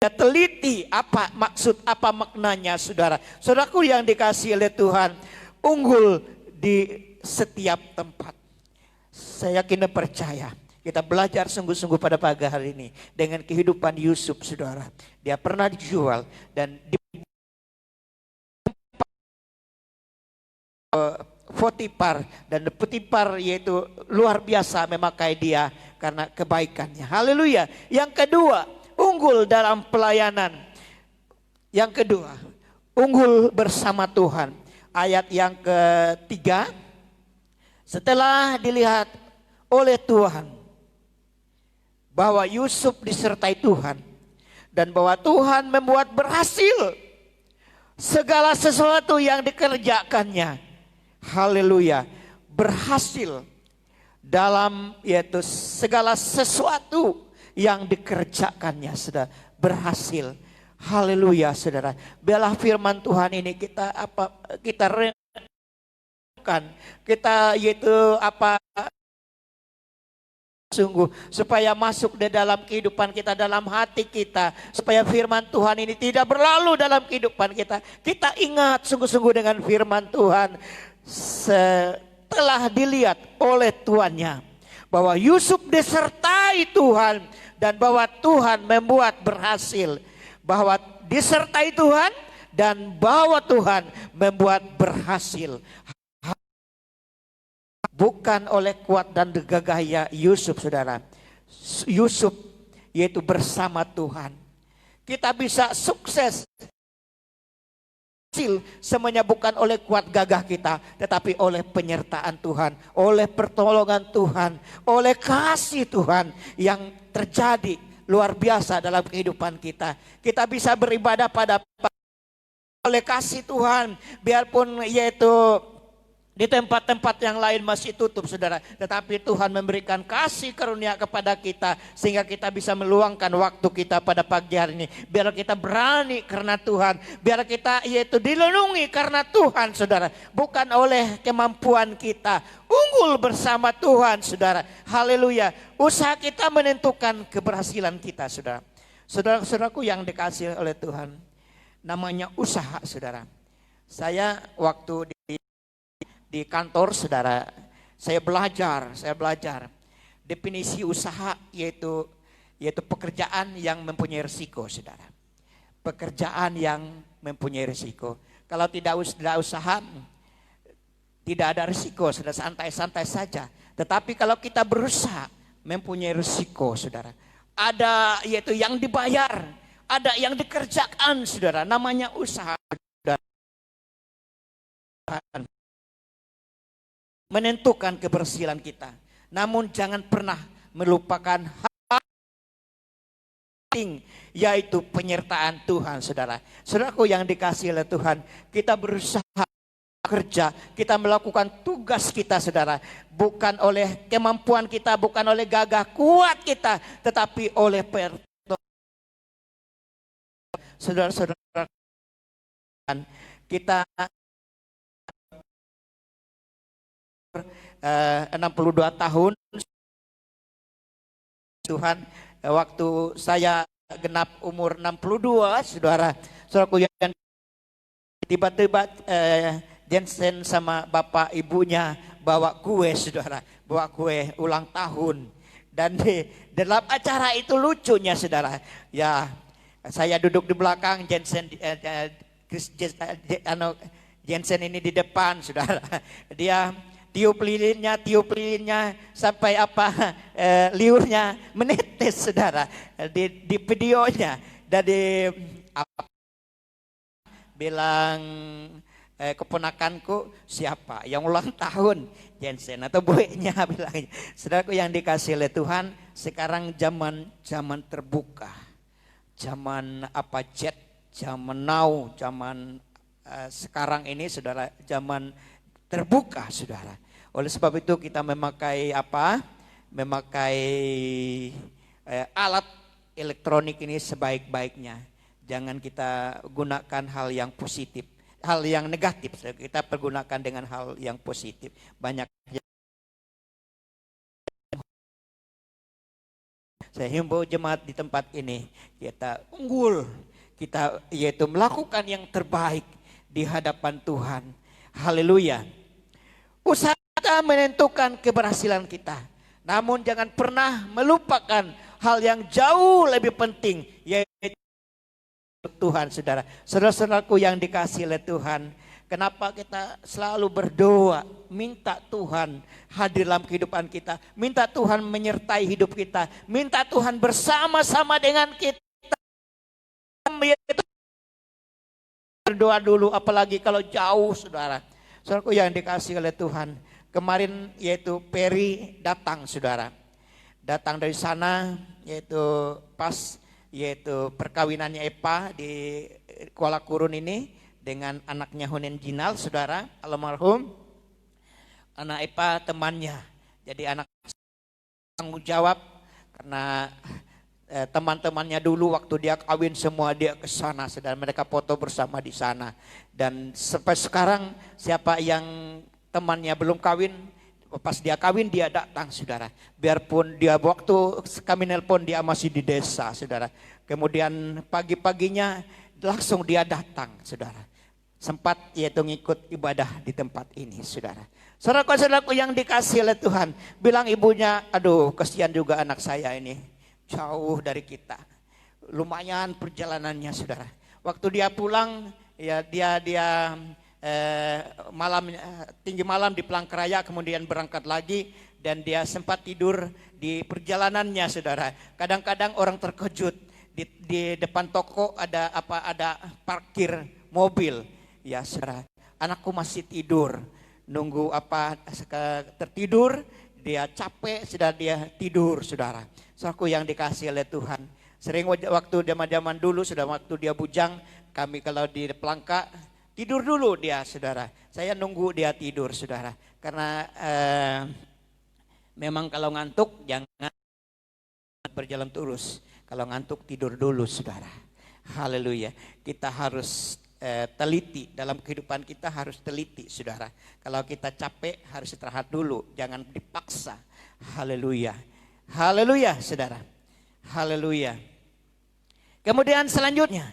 Speaker 3: teliti apa maksud, apa maknanya saudara. Saudaraku yang dikasihi oleh Tuhan, unggul di setiap tempat. Saya yakin dan percaya kita belajar sungguh-sungguh pada pagi hari ini dengan kehidupan Yusuf saudara. Dia pernah dijual dan Potifar, dan Potifar yaitu luar biasa memakai dia karena kebaikannya. Haleluya. Yang kedua, unggul dalam pelayanan. Yang kedua, unggul bersama Tuhan. Ayat yang ketiga, setelah dilihat oleh Tuhan bahwa Yusuf disertai Tuhan dan bahwa Tuhan membuat berhasil segala sesuatu yang dikerjakannya. Haleluya, berhasil dalam yaitu segala sesuatu yang dikerjakannya sudah berhasil. Haleluya saudara. Biarlah firman Tuhan ini kita renungkan, kita yaitu sungguh supaya masuk di dalam kehidupan kita, dalam hati kita, supaya firman Tuhan ini tidak berlalu dalam kehidupan kita. Kita ingat sungguh-sungguh dengan firman Tuhan. Setelah dilihat oleh tuannya bahwa Yusuf disertai Tuhan dan bahwa Tuhan membuat berhasil, bahwa disertai Tuhan dan bahwa Tuhan membuat berhasil. Bukan oleh kuat dan gagahnya Yusuf saudara. Yusuf yaitu bersama Tuhan. Kita bisa sukses. Semuanya bukan oleh kuat gagah kita, tetapi oleh penyertaan Tuhan, oleh pertolongan Tuhan, oleh kasih Tuhan yang terjadi luar biasa dalam kehidupan kita. Kita bisa beribadah pada oleh kasih Tuhan, biarpun yaitu di tempat-tempat yang lain masih tutup saudara, tetapi Tuhan memberikan kasih karunia kepada kita sehingga kita bisa meluangkan waktu kita pada pagi hari ini. Biar kita berani karena Tuhan, biar kita yaitu dilindungi karena Tuhan saudara, bukan oleh kemampuan kita. Unggul bersama Tuhan saudara. Haleluya. Usaha kita menentukan keberhasilan kita saudara. Saudara-saudaraku yang dikasihi oleh Tuhan, namanya usaha saudara. Saya waktu di kantor saudara, saya belajar definisi usaha yaitu pekerjaan yang mempunyai risiko saudara. Pekerjaan yang mempunyai risiko. Kalau tidak usaha tidak ada risiko, saudara, santai-santai saja. Tetapi kalau kita berusaha mempunyai risiko saudara. Ada yaitu yang dibayar, ada yang dikerjakan saudara, namanya usaha saudara. Menentukan keberhasilan kita. Namun jangan pernah melupakan hal penting, yaitu penyertaan Tuhan saudara. Saudaraku yang dikasihi oleh Tuhan, kita berusaha kerja, kita melakukan tugas kita saudara, bukan oleh kemampuan kita, bukan oleh gagah kuat kita, tetapi oleh saudara-saudara kita 62 tahun Tuhan, waktu saya genap umur 62 saudaraku yang tiba-tiba Jensen sama bapak ibunya bawa kue saudara, bawa kue ulang tahun. Dan di dalam acara itu lucunya saudara, ya saya duduk di belakang, Jensen ini di depan saudara. Dia tiup lilinnya sampai liurnya menetes saudara di videonya. Dan bilang keponakanku siapa yang ulang tahun, Jensen atau bueknya bilangnya. Saudaraku yang dikasih oleh Tuhan, sekarang zaman terbuka, zaman jet, zaman now, zaman sekarang ini saudara, zaman terbuka saudara. Oleh sebab itu kita memakai memakai alat elektronik ini sebaik-baiknya. Jangan kita gunakan hal yang positif, hal yang negatif. Kita pergunakan dengan hal yang positif. Banyak saya himbau jemaat di tempat ini, kita unggul, kita yaitu melakukan yang terbaik di hadapan Tuhan. Haleluya. Usaha menentukan keberhasilan kita. Namun jangan pernah melupakan hal yang jauh lebih penting, yaitu Tuhan, saudara. Saudara-saudaraku yang dikasihi oleh Tuhan, kenapa kita selalu berdoa, minta Tuhan hadir dalam kehidupan kita, minta Tuhan menyertai hidup kita, minta Tuhan bersama-sama dengan kita. Berdoa dulu, apalagi kalau jauh, saudara. Saudaraku yang dikasihi oleh Tuhan, kemarin yaitu Peri datang, saudara. Datang dari sana, yaitu pas yaitu perkawinannya Epa di Kuala Kurun ini dengan anaknya Hunen Jinal, saudara, almarhum. Anak Epa temannya, jadi anak tanggung jawab karena teman-temannya dulu waktu dia kawin semua dia ke sana, saudara. Mereka foto bersama di sana. Dan sampai sekarang siapa yang temannya belum kawin, pas dia kawin dia datang, saudara. Biarpun dia waktu kami nelpon dia masih di desa, saudara. Kemudian pagi-paginya langsung dia datang, saudara. Sempat yaitu ngikut ibadah di tempat ini, saudara. Saudaraku-saudaraku yang dikasihi oleh Tuhan, bilang ibunya, aduh kasihan juga anak saya ini, jauh dari kita. Lumayan perjalanannya, saudara. Waktu dia pulang, ya dia tinggi malam di Palangkaraya, kemudian berangkat lagi dan dia sempat tidur di perjalanannya, saudara. Kadang-kadang orang terkejut di depan toko ada parkir mobil, ya saudara. Anakku masih tidur, nunggu tertidur, dia capek, sudah dia tidur, saudara. Saudaraku yang dikasihi oleh Tuhan, sering waktu zaman dulu, sudah waktu dia bujang, kami kalau di Pelangka tidur dulu dia, saudara. Saya nunggu dia tidur, saudara. Karena memang kalau ngantuk jangan berjalan terus. Kalau ngantuk tidur dulu, saudara. Haleluya. Kita harus teliti, dalam kehidupan kita harus teliti, saudara. Kalau kita capek harus istirahat dulu, jangan dipaksa. Haleluya. Haleluya, saudara. Haleluya. Kemudian selanjutnya,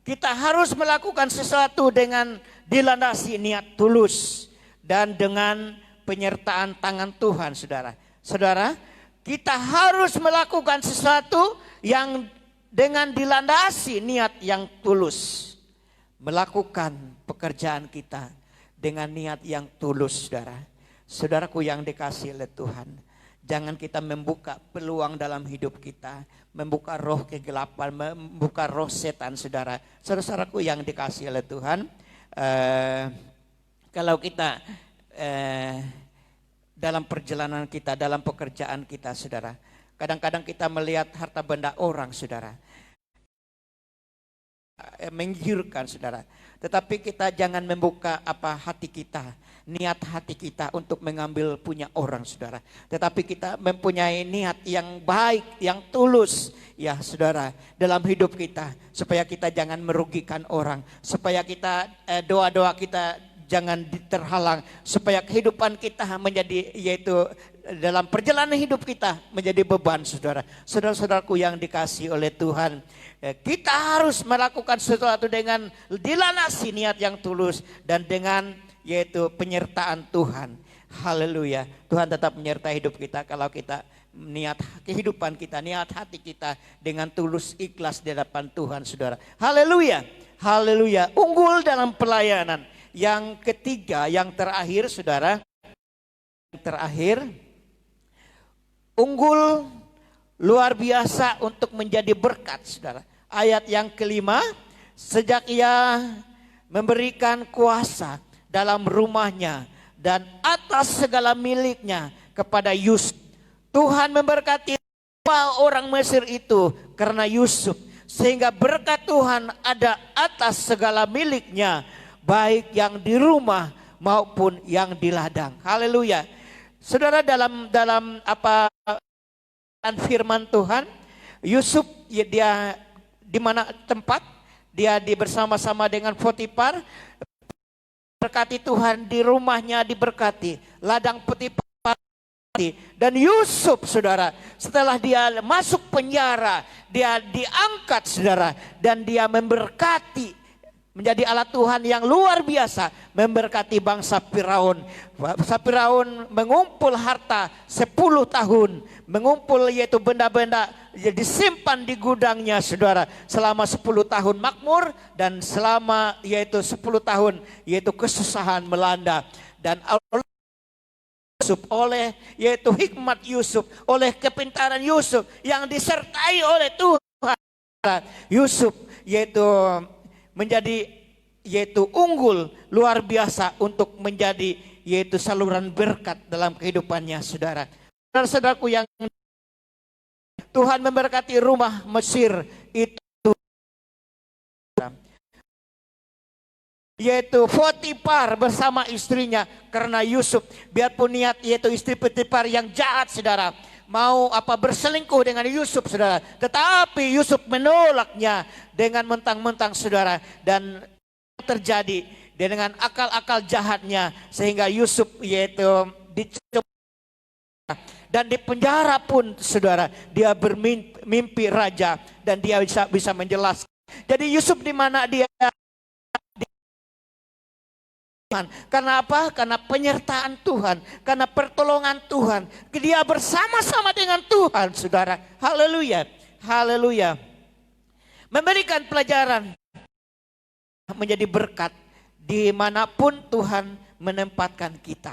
Speaker 3: kita harus melakukan sesuatu dengan dilandasi niat tulus dan dengan penyertaan tangan Tuhan, saudara. Saudara, kita harus melakukan sesuatu yang dengan dilandasi niat yang tulus. Melakukan pekerjaan kita dengan niat yang tulus, saudara. Saudaraku yang dikasihi oleh Tuhan, jangan kita membuka peluang dalam hidup kita, membuka roh kegelapan, membuka roh setan, saudara. Saudara-saudaraku yang dikasihi oleh Tuhan, kalau kita dalam perjalanan kita, dalam pekerjaan kita, saudara, kadang-kadang kita melihat harta benda orang, saudara, menggiurkan, saudara. Tetapi kita jangan membuka hati kita, niat hati kita untuk mengambil punya orang, saudara. Tetapi kita mempunyai niat yang baik, yang tulus, ya saudara, dalam hidup kita. Supaya kita jangan merugikan orang, supaya kita doa-doa kita jangan terhalang, supaya kehidupan kita menjadi, yaitu dalam perjalanan hidup kita menjadi beban, saudara. Saudara-saudaraku yang dikasihi oleh Tuhan, kita harus melakukan sesuatu dengan dilandasi niat yang tulus dan dengan yaitu penyertaan Tuhan. Haleluya. Tuhan tetap menyertai hidup kita kalau kita niat kehidupan kita, niat hati kita dengan tulus ikhlas di hadapan Tuhan, saudara. Haleluya. Haleluya. Unggul dalam pelayanan. Yang ketiga, yang terakhir, saudara. Yang terakhir, unggul luar biasa untuk menjadi berkat, saudara. Ayat yang kelima, sejak ia memberikan kuasa dalam rumahnya dan atas segala miliknya kepada Yusuf. Tuhan memberkati orang Mesir itu karena Yusuf, sehingga berkat Tuhan ada atas segala miliknya, baik yang di rumah maupun yang di ladang. Haleluya. Saudara, dalam firman Tuhan, Yusuf dia di mana tempat dia bersama-sama dengan Potifar, berkati Tuhan, di rumahnya diberkati, ladang Potifar. Dan Yusuf, saudara, setelah dia masuk penjara, dia diangkat, saudara, dan dia memberkati, menjadi alat Tuhan yang luar biasa, memberkati bangsa Firaun. Bangsa Firaun mengumpul harta 10 tahun, mengumpul yaitu benda-benda disimpan di gudangnya, saudara, selama 10 tahun makmur, dan selama yaitu 10 tahun yaitu kesusahan melanda. Dan Yusuf, oleh yaitu hikmat Yusuf, oleh kepintaran Yusuf yang disertai oleh Tuhan, Yusuf yaitu menjadi yaitu unggul luar biasa untuk menjadi yaitu saluran berkat dalam kehidupannya, saudara. Saudaraku yang Tuhan memberkati rumah Mesir itu, yaitu Potifar bersama istrinya karena Yusuf. Biarpun niat yaitu istri Potifar yang jahat, saudara, mau berselingkuh dengan Yusuf, saudara, tetapi Yusuf menolaknya dengan mentang-mentang, saudara, dan terjadi dengan akal-akal jahatnya, sehingga Yusuf yaitu dicoba dan di penjara pun, saudara, dia bermimpi raja dan dia bisa menjelaskan. Jadi Yusuf di mana dia, karena apa? Karena penyertaan Tuhan, karena pertolongan Tuhan. Dia bersama-sama dengan Tuhan, saudara. Haleluya, haleluya. Memberikan pelajaran, menjadi berkat dimanapun Tuhan menempatkan kita.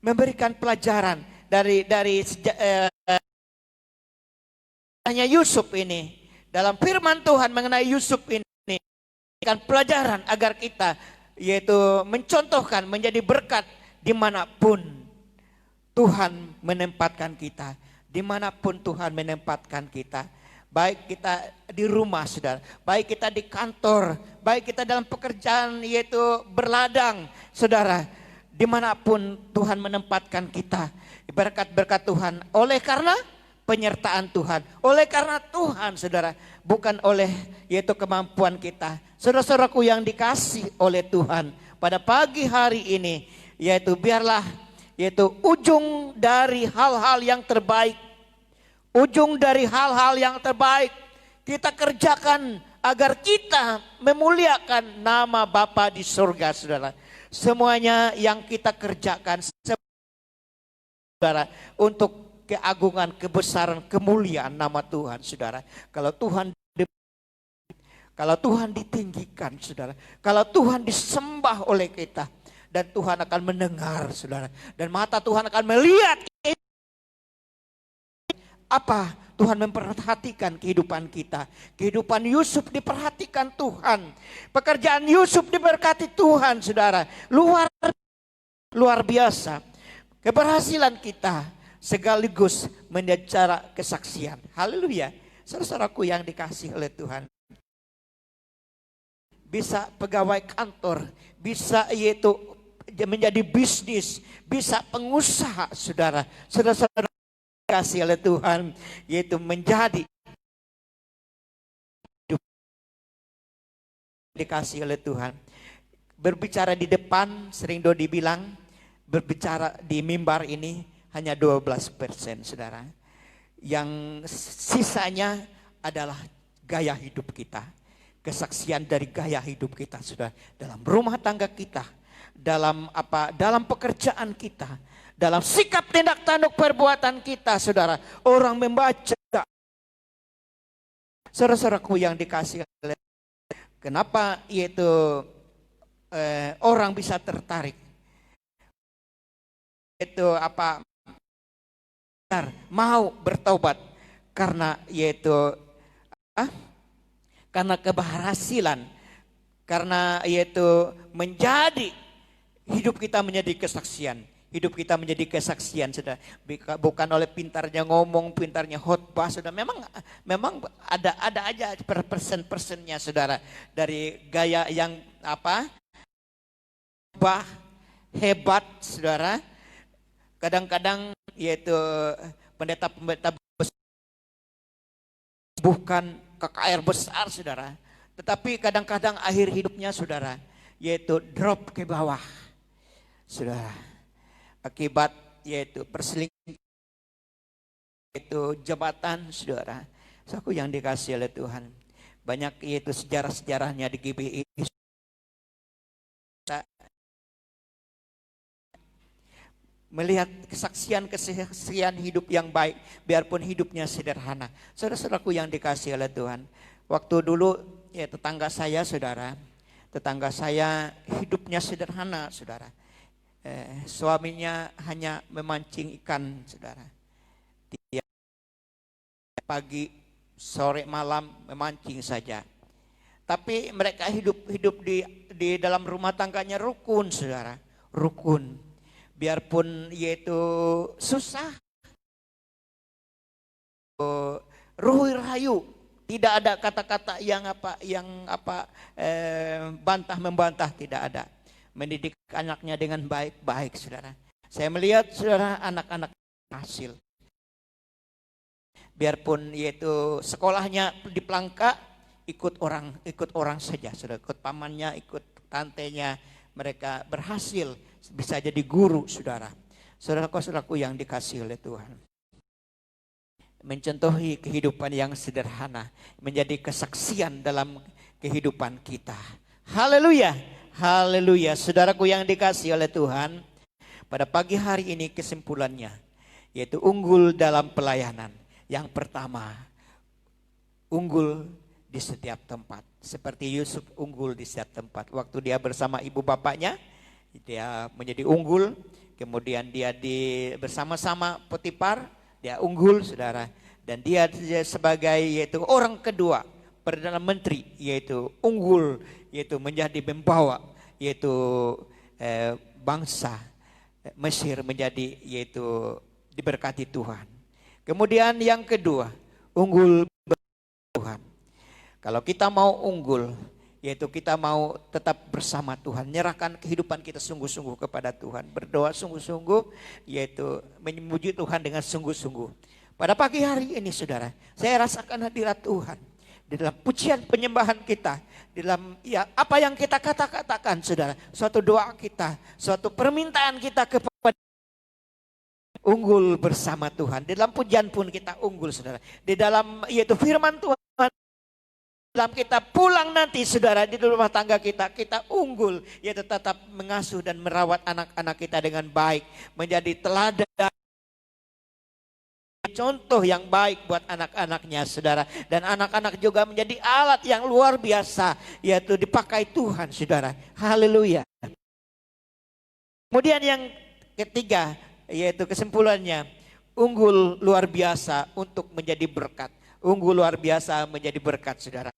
Speaker 3: Memberikan pelajaran dari hanya Yusuf ini, dalam firman Tuhan mengenai Yusuf ini, memberikan pelajaran agar kita yaitu mencontohkan menjadi berkat dimanapun Tuhan menempatkan kita. Dimanapun Tuhan menempatkan kita, baik kita di rumah, saudara, baik kita di kantor, baik kita dalam pekerjaan yaitu berladang, saudara, dimanapun Tuhan menempatkan kita, berkat-berkat Tuhan, oleh karena penyertaan Tuhan, oleh karena Tuhan, saudara, bukan oleh yaitu kemampuan kita. Saudara-saudaraku yang dikasih oleh Tuhan, pada pagi hari ini, yaitu biarlah yaitu ujung dari hal-hal yang terbaik, ujung dari hal-hal yang terbaik kita kerjakan agar kita memuliakan nama Bapa di surga, saudara. Semuanya yang kita kerjakan, saudara, untuk keagungan, kebesaran, kemuliaan nama Tuhan, saudara. Kalau Tuhan ditinggikan, saudara, kalau Tuhan disembah oleh kita, dan Tuhan akan mendengar, saudara, dan mata Tuhan akan melihat apa Tuhan memperhatikan kehidupan kita. Kehidupan Yusuf diperhatikan Tuhan, pekerjaan Yusuf diberkati Tuhan, saudara, luar biasa. Keberhasilan kita sekaligus menjadi cara kesaksian. Haleluya. Saudara-saudaraku yang dikasih oleh Tuhan, bisa pegawai kantor, bisa yaitu menjadi bisnis, bisa pengusaha, saudara. Saudara-saudara dikasih oleh Tuhan, yaitu menjadi dikasih oleh Tuhan. Berbicara di depan, sering Dodi bilang, berbicara di mimbar ini hanya 12%, saudara. Yang sisanya adalah gaya hidup kita. Kesaksian dari gaya hidup kita, saudara, dalam rumah tangga kita, dalam pekerjaan kita, dalam sikap tindak tanduk perbuatan kita, saudara. Orang membaca. Saudara-saudaraku yang dikasih oleh, kenapa yaitu orang bisa tertarik, itu mau bertobat, karena yaitu karena keberhasilan, karena yaitu menjadi hidup kita menjadi kesaksian. Hidup kita menjadi kesaksian, saudara. Bukan oleh pintarnya ngomong, pintarnya khotbah, saudara. Memang ada aja persen-persennya, saudara. Dari gaya yang hebat, saudara. Kadang-kadang yaitu pendeta-pendeta bukan KKR besar, saudara. Tetapi kadang-kadang akhir hidupnya, saudara, yaitu drop ke bawah, saudara. Akibat yaitu perselingkuhan, yaitu jabatan, saudara. Aku yang dikasih oleh Tuhan, banyak yaitu sejarah-sejarahnya di GBI. Melihat kesaksian hidup yang baik, biarpun hidupnya sederhana. Saudara-saudaraku yang dikasih oleh Tuhan, waktu dulu ya tetangga saya, saudara, tetangga saya hidupnya sederhana, saudara. Suaminya hanya memancing ikan, saudara. Dia pagi, sore, malam memancing saja. Tapi mereka hidup di dalam rumah tangganya rukun, saudara, rukun. Biarpun yaitu susah, ruhur rayu, tidak ada kata-kata yang bantah membantah, tidak ada. Mendidik anaknya dengan baik-baik, saudara. Saya melihat, saudara, anak-anak hasil. Biarpun yaitu sekolahnya di Pelangka, ikut orang saja, saudara. Ikut pamannya, ikut tantenya, mereka berhasil bisa jadi guru, saudara. Saudara-saudaraku yang dikasih oleh Tuhan, mencontohi kehidupan yang sederhana menjadi kesaksian dalam kehidupan kita. Haleluya. Haleluya, saudaraku yang dikasih oleh Tuhan, pada pagi hari ini kesimpulannya yaitu unggul dalam pelayanan. Yang pertama, unggul di setiap tempat. Seperti Yusuf unggul di setiap tempat. Waktu dia bersama ibu bapaknya, dia menjadi unggul. Kemudian dia bersama-sama Potifar, dia unggul, saudara. Dan dia sebagai yaitu orang kedua, Perdana Menteri, yaitu unggul, yaitu menjadi membawa yaitu bangsa Mesir menjadi yaitu diberkati Tuhan. Kemudian yang kedua, unggul Tuhan. Kalau kita mau unggul, yaitu kita mau tetap bersama Tuhan, nyerahkan kehidupan kita sungguh-sungguh kepada Tuhan, berdoa sungguh-sungguh, yaitu memuji Tuhan dengan sungguh-sungguh. Pada pagi hari ini, saudara, saya rasakan hadirat Tuhan di dalam pujian penyembahan kita, di dalam ya apa yang kita katakan, saudara, suatu doa kita, suatu permintaan kita kepada unggul bersama Tuhan. Di dalam pujian pun kita unggul, saudara. Di dalam yaitu firman Tuhan, dalam kita pulang nanti, saudara, di rumah tangga kita unggul, yaitu tetap mengasuh dan merawat anak-anak kita dengan baik, menjadi teladan, contoh yang baik buat anak-anaknya, saudara. Dan anak-anak juga menjadi alat yang luar biasa, yaitu dipakai Tuhan, saudara. Haleluya. Kemudian yang ketiga, yaitu kesimpulannya, unggul luar biasa untuk menjadi berkat. Unggul luar biasa menjadi berkat, saudara.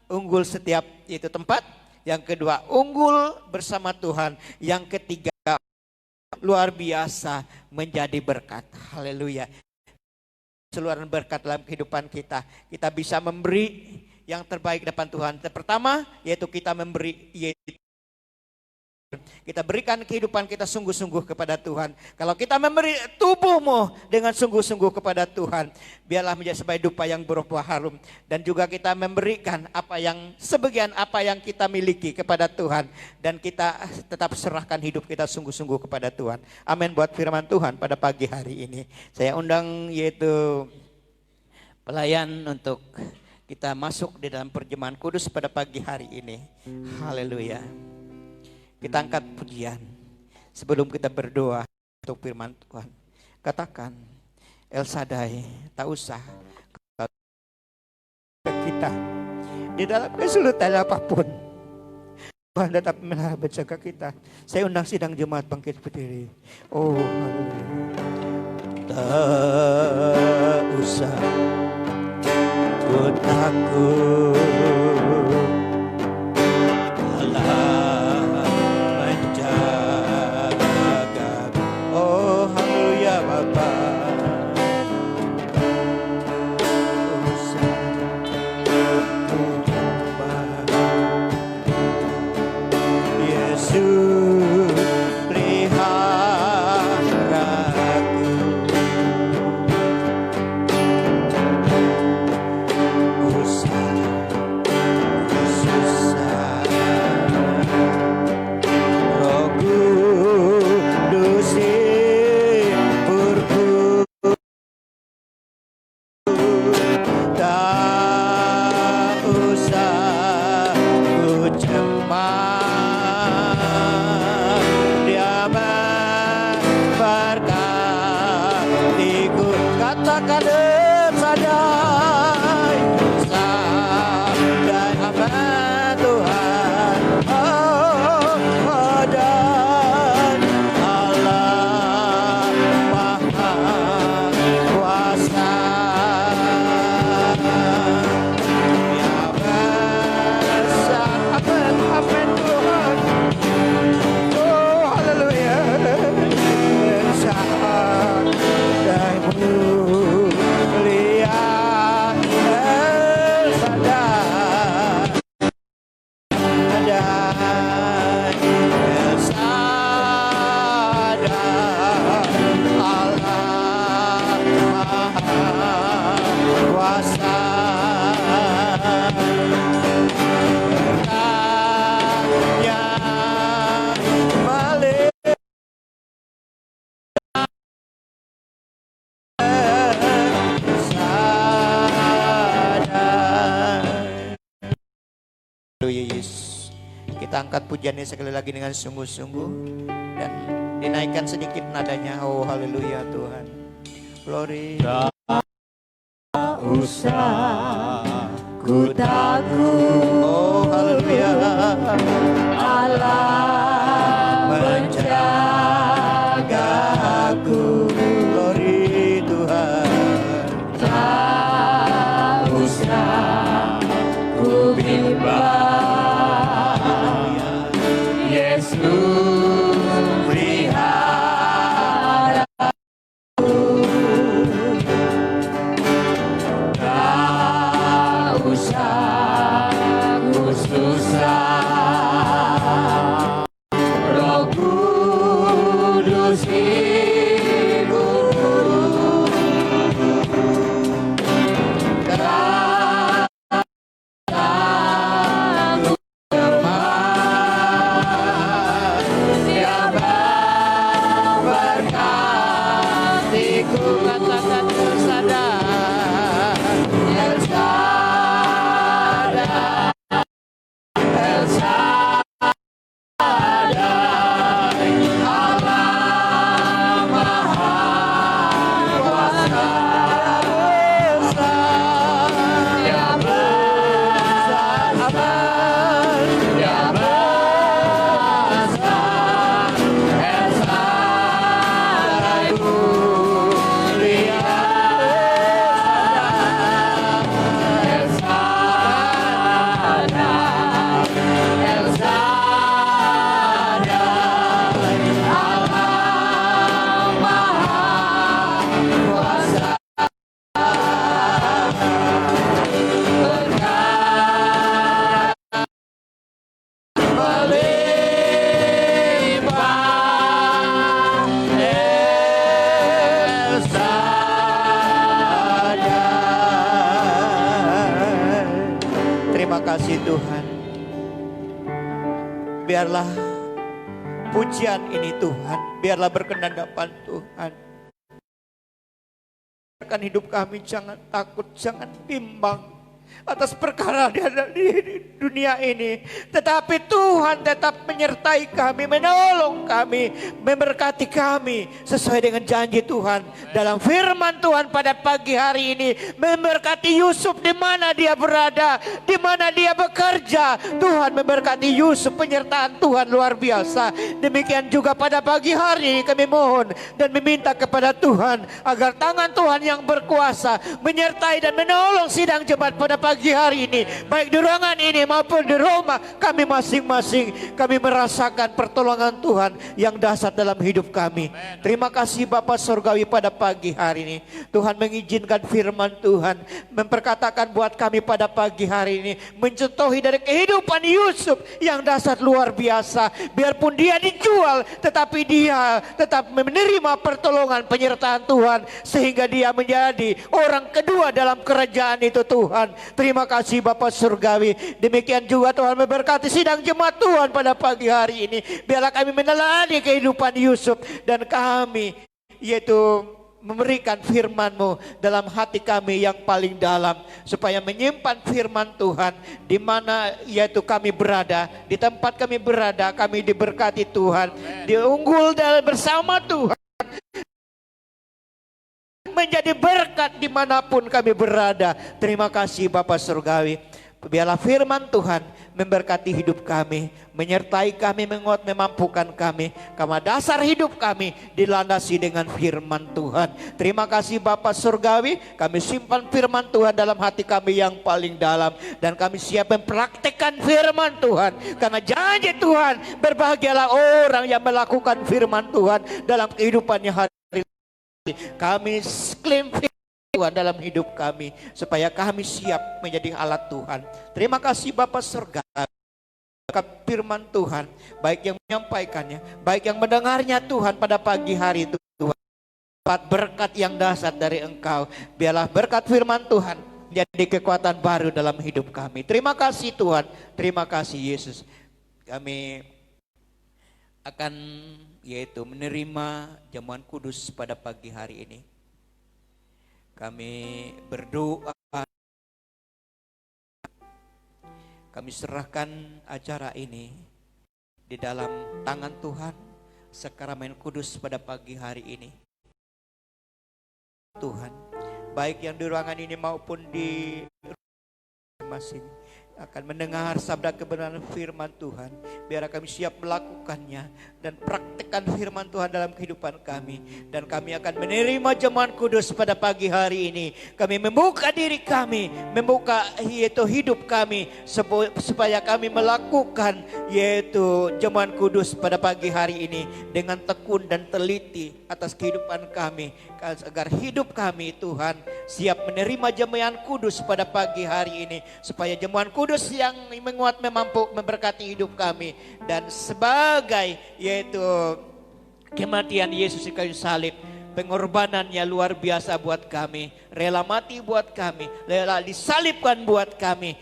Speaker 3: Unggul setiap yaitu tempat. Yang kedua, unggul bersama Tuhan. Yang ketiga, luar biasa menjadi berkat. Haleluya. Seluruh berkat dalam kehidupan kita. Kita bisa memberi yang terbaik depan Tuhan. Yang pertama yaitu kita memberi, yaitu kita berikan kehidupan kita sungguh-sungguh kepada Tuhan. Kalau kita memberi tubuhmu dengan sungguh-sungguh kepada Tuhan, biarlah menjadi sebagai dupa yang berbuah harum. Dan juga kita memberikan sebagian apa yang kita miliki kepada Tuhan. Dan kita tetap serahkan hidup kita sungguh-sungguh kepada Tuhan. Amin buat firman Tuhan pada pagi hari ini. Saya undang yaitu pelayan untuk kita masuk di dalam perjamuan kudus pada pagi hari ini. Haleluya. Kita angkat pujian sebelum kita berdoa untuk firman Tuhan. Katakan, El Shaddai, tak usah kita di dalam kesulitan apapun, Tuhan tetap menjaga kita. Saya undang sidang jemaat bangkit berdiri. Oh, haleluya. Tak usah takut. Allah menjaga. Oh haleluya Bapa. Yesus peliharaku. Susah, Roh Kudus hiburku. Tak usah ku cemas, Dia memberkatiku. Katakan sadai, sadai hamba Tuhan. Oh dan Allah Maha Kuasa. Ya besar, amin Tuhan. Oh haleluya. Sadaimu lihat sadai Allah Maha Kuasa. Berkatnya Haleluya Yesus. Kita angkat pujiannya sekali lagi dengan sungguh-sungguh dan dinaikkan sedikit nadanya. Oh haleluya Tuhan. Glory.
Speaker 4: Tak usah ku takut.
Speaker 3: Oh haleluya.
Speaker 4: Allah menjagaku.
Speaker 3: Glory Tuhan.
Speaker 4: Tak usah ku bimbang. Yesus pelihara. Tak usah ku susah, Roh Kudus hibur. Dia memberkatiku. Katakan sadar, sadar, sadar, Allah Maha Kuasa. Dia besar, Dia besar, sadaiku lihat sadar, Allah Maha Kuasa. Berkat melimpah sadar.
Speaker 3: Terima kasih Tuhan. Biarlah pujian ini Tuhan, biarlah berkenan depan Tuhan. Biarkan hidup kami jangan takut, jangan bimbang. atas perkara di dunia ini. Tetapi Tuhan tetap menyertai kami, menolong kami, memberkati kami sesuai dengan janji Tuhan. Dalam firman Tuhan pada pagi hari ini, memberkati Yusuf di mana dia berada, di mana dia bekerja. Tuhan memberkati Yusuf, penyertaan Tuhan luar biasa. Demikian juga pada pagi hari ini kami mohon dan meminta kepada Tuhan agar tangan Tuhan yang berkuasa menyertai dan menolong sidang jemaat pada pagi hari ini, baik di ruangan ini maupun di rumah kami masing-masing. Kami merasakan pertolongan Tuhan yang dahsyat dalam hidup kami. Terima kasih Bapa Surgawi pada pagi hari ini. Tuhan mengizinkan firman Tuhan memperkatakan buat kami pada pagi hari ini, mencontohi dari kehidupan Yusuf yang dahsyat luar biasa. Biarpun dia dijual, tetapi dia tetap menerima pertolongan penyertaan Tuhan sehingga dia menjadi orang kedua dalam kerajaan itu Tuhan. Terima kasih Bapa Surgawi. Demikian juga Tuhan memberkati sidang jemaat Tuhan pada pagi hari ini. Biarlah kami meneladani kehidupan Yusuf dan kami yaitu memberikan firman-Mu dalam hati kami yang paling dalam, supaya menyimpan firman Tuhan di mana yaitu kami berada, di tempat kami berada, kami diberkati Tuhan, diunggul dan bersama Tuhan, menjadi berkat dimanapun kami berada. Terima kasih Bapa Surgawi. Biarlah firman Tuhan memberkati hidup kami, menyertai kami, menguat, memampukan kami. Karena dasar hidup kami dilandasi dengan firman Tuhan. Terima kasih Bapa Surgawi. Kami simpan firman Tuhan dalam hati kami yang paling dalam, dan kami siap mempraktikkan firman Tuhan. Karena janji Tuhan, berbahagialah orang yang melakukan firman Tuhan dalam kehidupannya hari ini. Kami klaim Tuhan dalam hidup kami, supaya kami siap menjadi alat Tuhan. Terima kasih Bapa Surga. Firman Tuhan, baik yang menyampaikannya, baik yang mendengarnya Tuhan pada pagi hari itu Tuhan, dapat berkat yang dahsyat dari Engkau. Biarlah berkat firman Tuhan menjadi kekuatan baru dalam hidup kami. Terima kasih Tuhan, terima kasih Yesus. Kami akan yaitu menerima jamuan kudus pada pagi hari ini. Kami berdoa, kami serahkan acara ini di dalam tangan Tuhan, sakramen kudus pada pagi hari ini. Tuhan, baik yang di ruangan ini maupun di masing akan mendengar sabda kebenaran firman Tuhan. Biar kami siap melakukannya dan praktekkan firman Tuhan dalam kehidupan kami. Dan kami akan menerima jamuan kudus pada pagi hari ini. Kami membuka diri kami, membuka yaitu hidup kami, supaya kami melakukan yaitu jamuan kudus pada pagi hari ini dengan tekun dan teliti atas kehidupan kami, agar hidup kami Tuhan siap menerima jamuan kudus pada pagi hari ini, supaya jamuan kudus yang menguat, memampu, memberkati hidup kami. Dan sebagai yaitu kematian Yesus di kayu salib, pengorbanannya luar biasa buat kami, rela mati buat kami, rela disalibkan buat kami.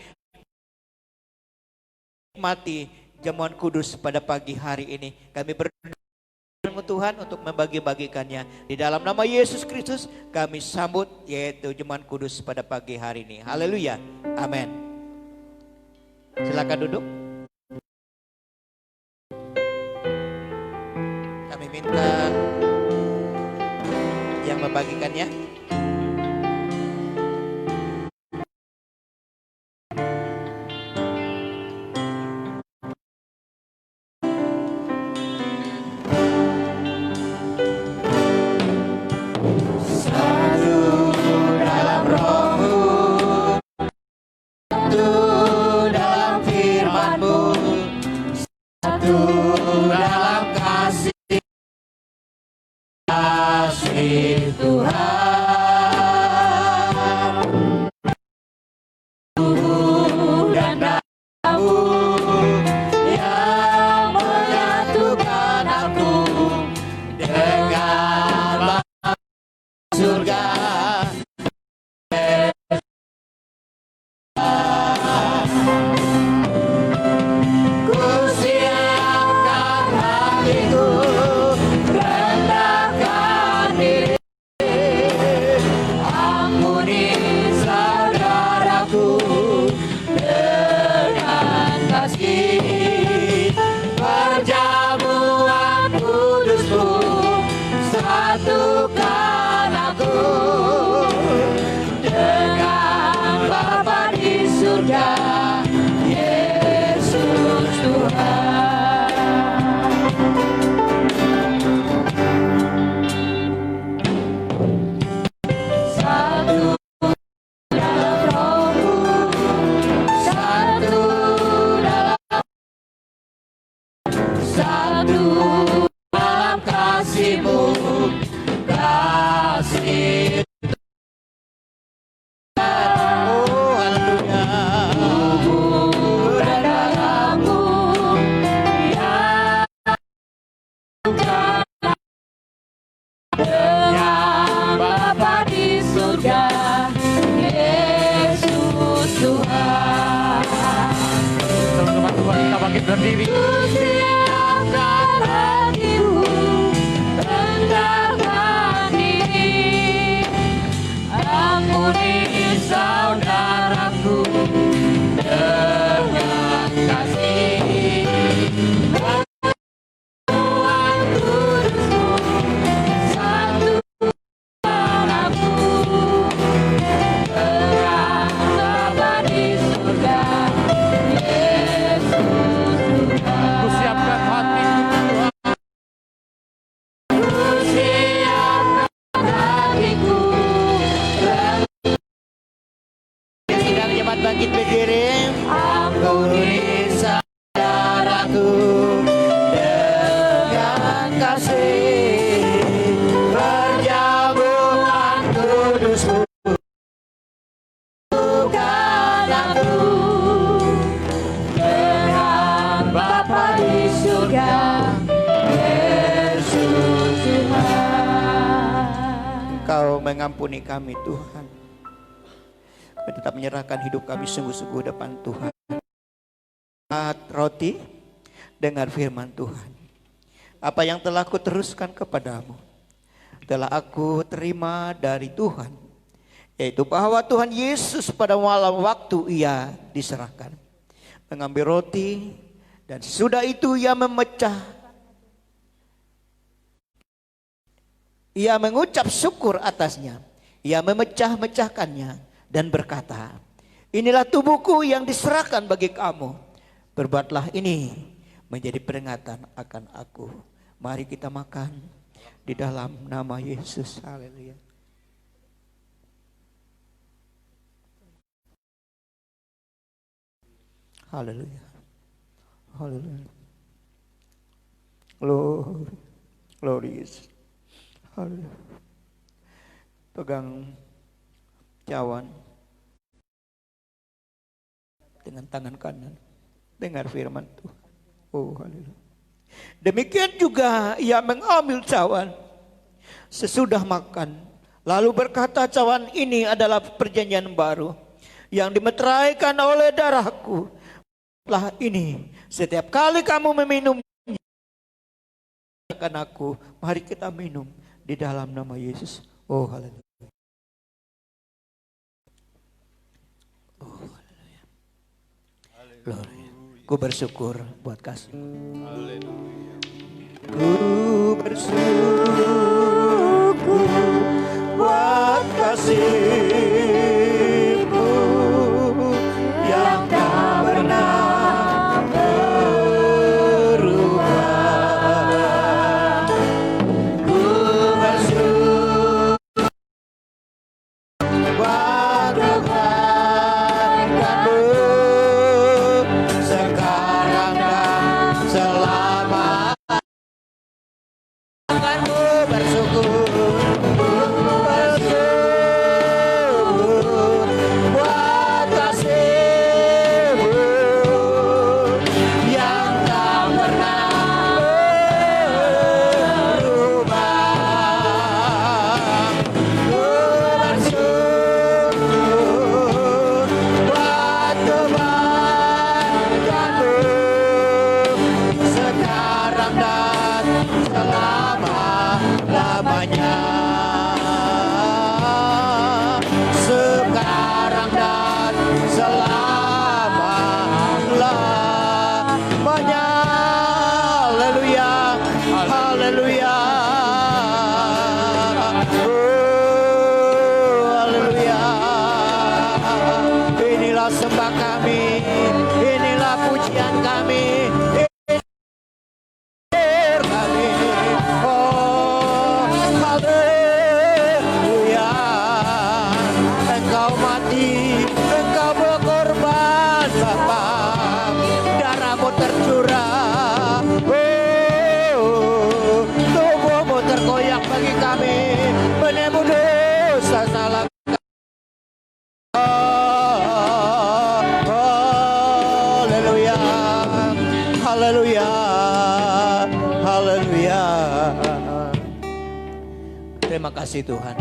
Speaker 3: Mati jamuan kudus pada pagi hari ini, kami berdoa Tuhan untuk membagi-bagikannya. Di dalam nama Yesus Kristus kami sambut yaitu jamuan kudus pada pagi hari ini. Haleluya, amin. Silakan duduk. Kami minta yang membagikannya.
Speaker 4: satukan aku dengan Bapa di surga, Yesus Tuhan. Satu dalam Rohmu, satu dalam, satu dalam kasih-Mu, kasih. Oh haleluya. Kubur dan dalammu yang dengan Bapa di surga, Yesus Tuhan.
Speaker 1: Teman-teman semua kita bangkit berdiri.
Speaker 4: Siapkan hatimu, rendahkan diri, ampuni saudaraku dengan kasih. Tuhan kudus-Mu, satukan aku dengan Bapa di surga, Yesus Tuhan.
Speaker 1: Ku siapkan hatiku Tuhan.
Speaker 4: Ku siapkan hatiku. Sidang jemaat bangkit berdiri. Ampuni saudaraku dengan kasih, perjamuan kudus-Mu, satukan aku dengan Bapa di surga, Yesus Tuhan.
Speaker 3: Engkau mengampuni kami Tuhan. Kami tetap menyerahkan hidup kami sungguh-sungguh depan Tuhan. Angkat roti, dengar firman Tuhan. Apa yang telah kuteruskan kepadamu telah aku terima dari Tuhan, yaitu bahwa Tuhan Yesus pada malam waktu ia diserahkan mengambil roti, dan sesudah itu ia mengucap syukur atasnya. Ia memecah-mecahkannya dan berkata, inilah tubuhku yang diserahkan bagi kamu. Berbuatlah ini menjadi peringatan akan aku. Mari kita makan di dalam nama Yesus. Haleluya. Haleluya. Haleluya. Glory. Glory Yesus. Haleluya. Pegang cawan dengan tangan kanan. Dengar firman Tuhan. Oh haleluya. Demikian juga ia mengambil cawan sesudah makan, lalu berkata, cawan ini adalah perjanjian baru yang dimeteraikan oleh darahku. Setelah ini setiap kali kamu meminum akan aku, mari kita minum di dalam nama Yesus. Oh haleluya. Oh haleluya. Glory. Ku bersyukur buat kasih. Ku bersyukur buat kasih-Mu yang tak pernah berubah. Ku bersyukur buat kebaikan-Mu sekarang dan selamanya. Ku bersyukur buat kasih-Mu yang tak pernah berubah. Ku bersyukur buat kebaikan-Mu sekarang dan selama-lamanya. Sekarang dan selama-lamanya. Haleluya. Haleluya. menebus dosa salah kami. Haleluya, haleluya, haleluya. Terima kasih Tuhan.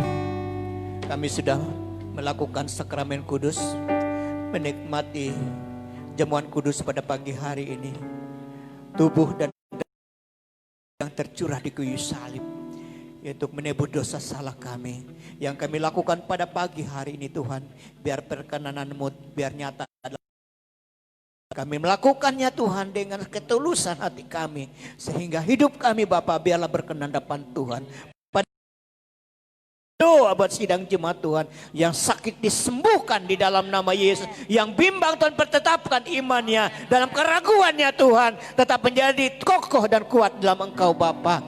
Speaker 3: Kami sudah melakukan sakramen kudus, menikmati jamuan kudus pada pagi hari ini. Tubuh dan yang tercurah di kayu salib, yaitu menebus dosa salah kami. Yang kami lakukan pada pagi hari ini Tuhan, biar perkenanan-Mu biar nyata. Kami melakukannya Tuhan dengan ketulusan hati kami. Sehingga hidup kami Bapa biarlah berkenan depan Tuhan. Doa buat sidang jemaat Tuhan, yang sakit disembuhkan di dalam nama Yesus, yang bimbang Tuhan pertetapkan imannya dalam keraguannya Tuhan, tetap menjadi kokoh dan kuat dalam Engkau Bapa.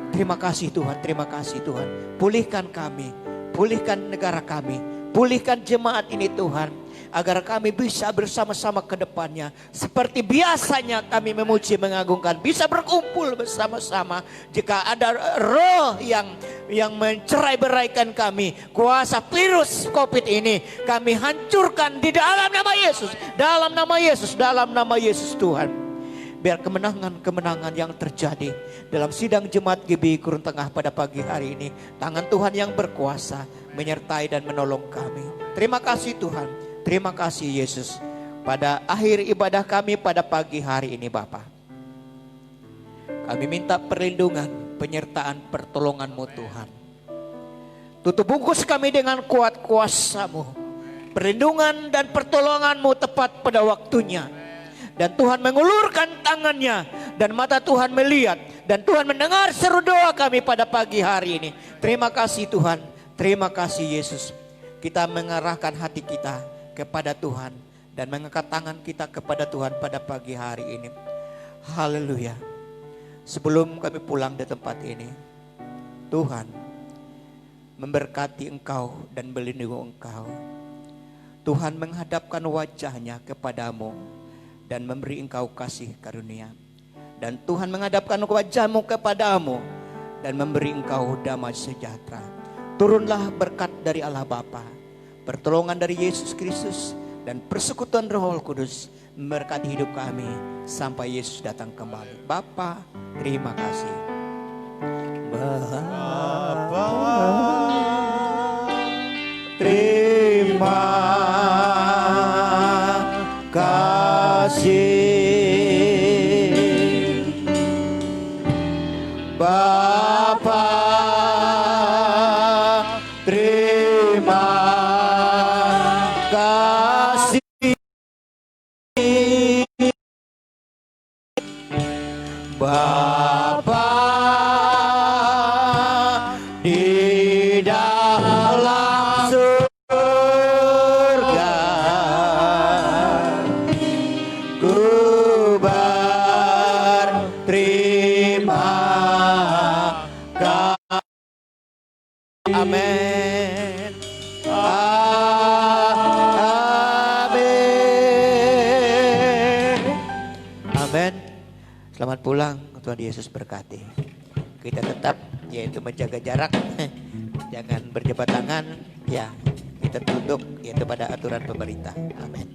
Speaker 3: Terima kasih Tuhan, terima kasih Tuhan. Pulihkan kami, pulihkan negara kami, pulihkan jemaat ini Tuhan, agar kami bisa bersama-sama ke depannya. Seperti biasanya kami memuji mengagungkan, bisa berkumpul bersama-sama. Jika ada roh yang mencerai-beraikan kami, kuasa virus COVID ini kami hancurkan di dalam nama Yesus. Dalam nama Yesus, dalam nama Yesus Tuhan. Biar kemenangan-kemenangan yang terjadi dalam sidang jemaat GBI Gurun Tengah pada pagi hari ini, tangan Tuhan yang berkuasa menyertai dan menolong kami. Terima kasih Tuhan. Terima kasih Yesus. Pada akhir ibadah kami pada pagi hari ini Bapa, kami minta perlindungan, penyertaan, pertolongan-Mu Tuhan. Tutup bungkus kami dengan kuat kuasa-Mu. Perlindungan dan pertolongan-Mu tepat pada waktunya. Dan Tuhan mengulurkan tangannya, dan mata Tuhan melihat, dan Tuhan mendengar seru doa kami pada pagi hari ini. Terima kasih Tuhan, terima kasih Yesus. Kita mengarahkan hati kita kepada Tuhan dan mengangkat tangan kita kepada Tuhan pada pagi hari ini. Haleluya. Sebelum kami pulang dari tempat ini, Tuhan memberkati Engkau dan melindungi Engkau. Tuhan menghadapkan wajahnya kepadamu dan memberi Engkau kasih karunia. Dan Tuhan menghadapkan wajahmu kepadamu dan memberi Engkau damai sejahtera. Turunlah berkat dari Allah Bapa, pertolongan dari Yesus Kristus, dan persekutuan Roh Kudus memberkati hidup kami sampai Yesus datang kembali. Bapa, terima kasih. Bapa, terima kasih. Bapa, terima kasih. Bapa di dalam surga, ku berterima kasih. Amin. Amin. Amin. Selamat pulang, Tuhan Yesus berkati. Kita tetap yaitu menjaga jarak, jangan berjabat tangan, ya kita tunduk yaitu pada aturan pemerintah. Amin.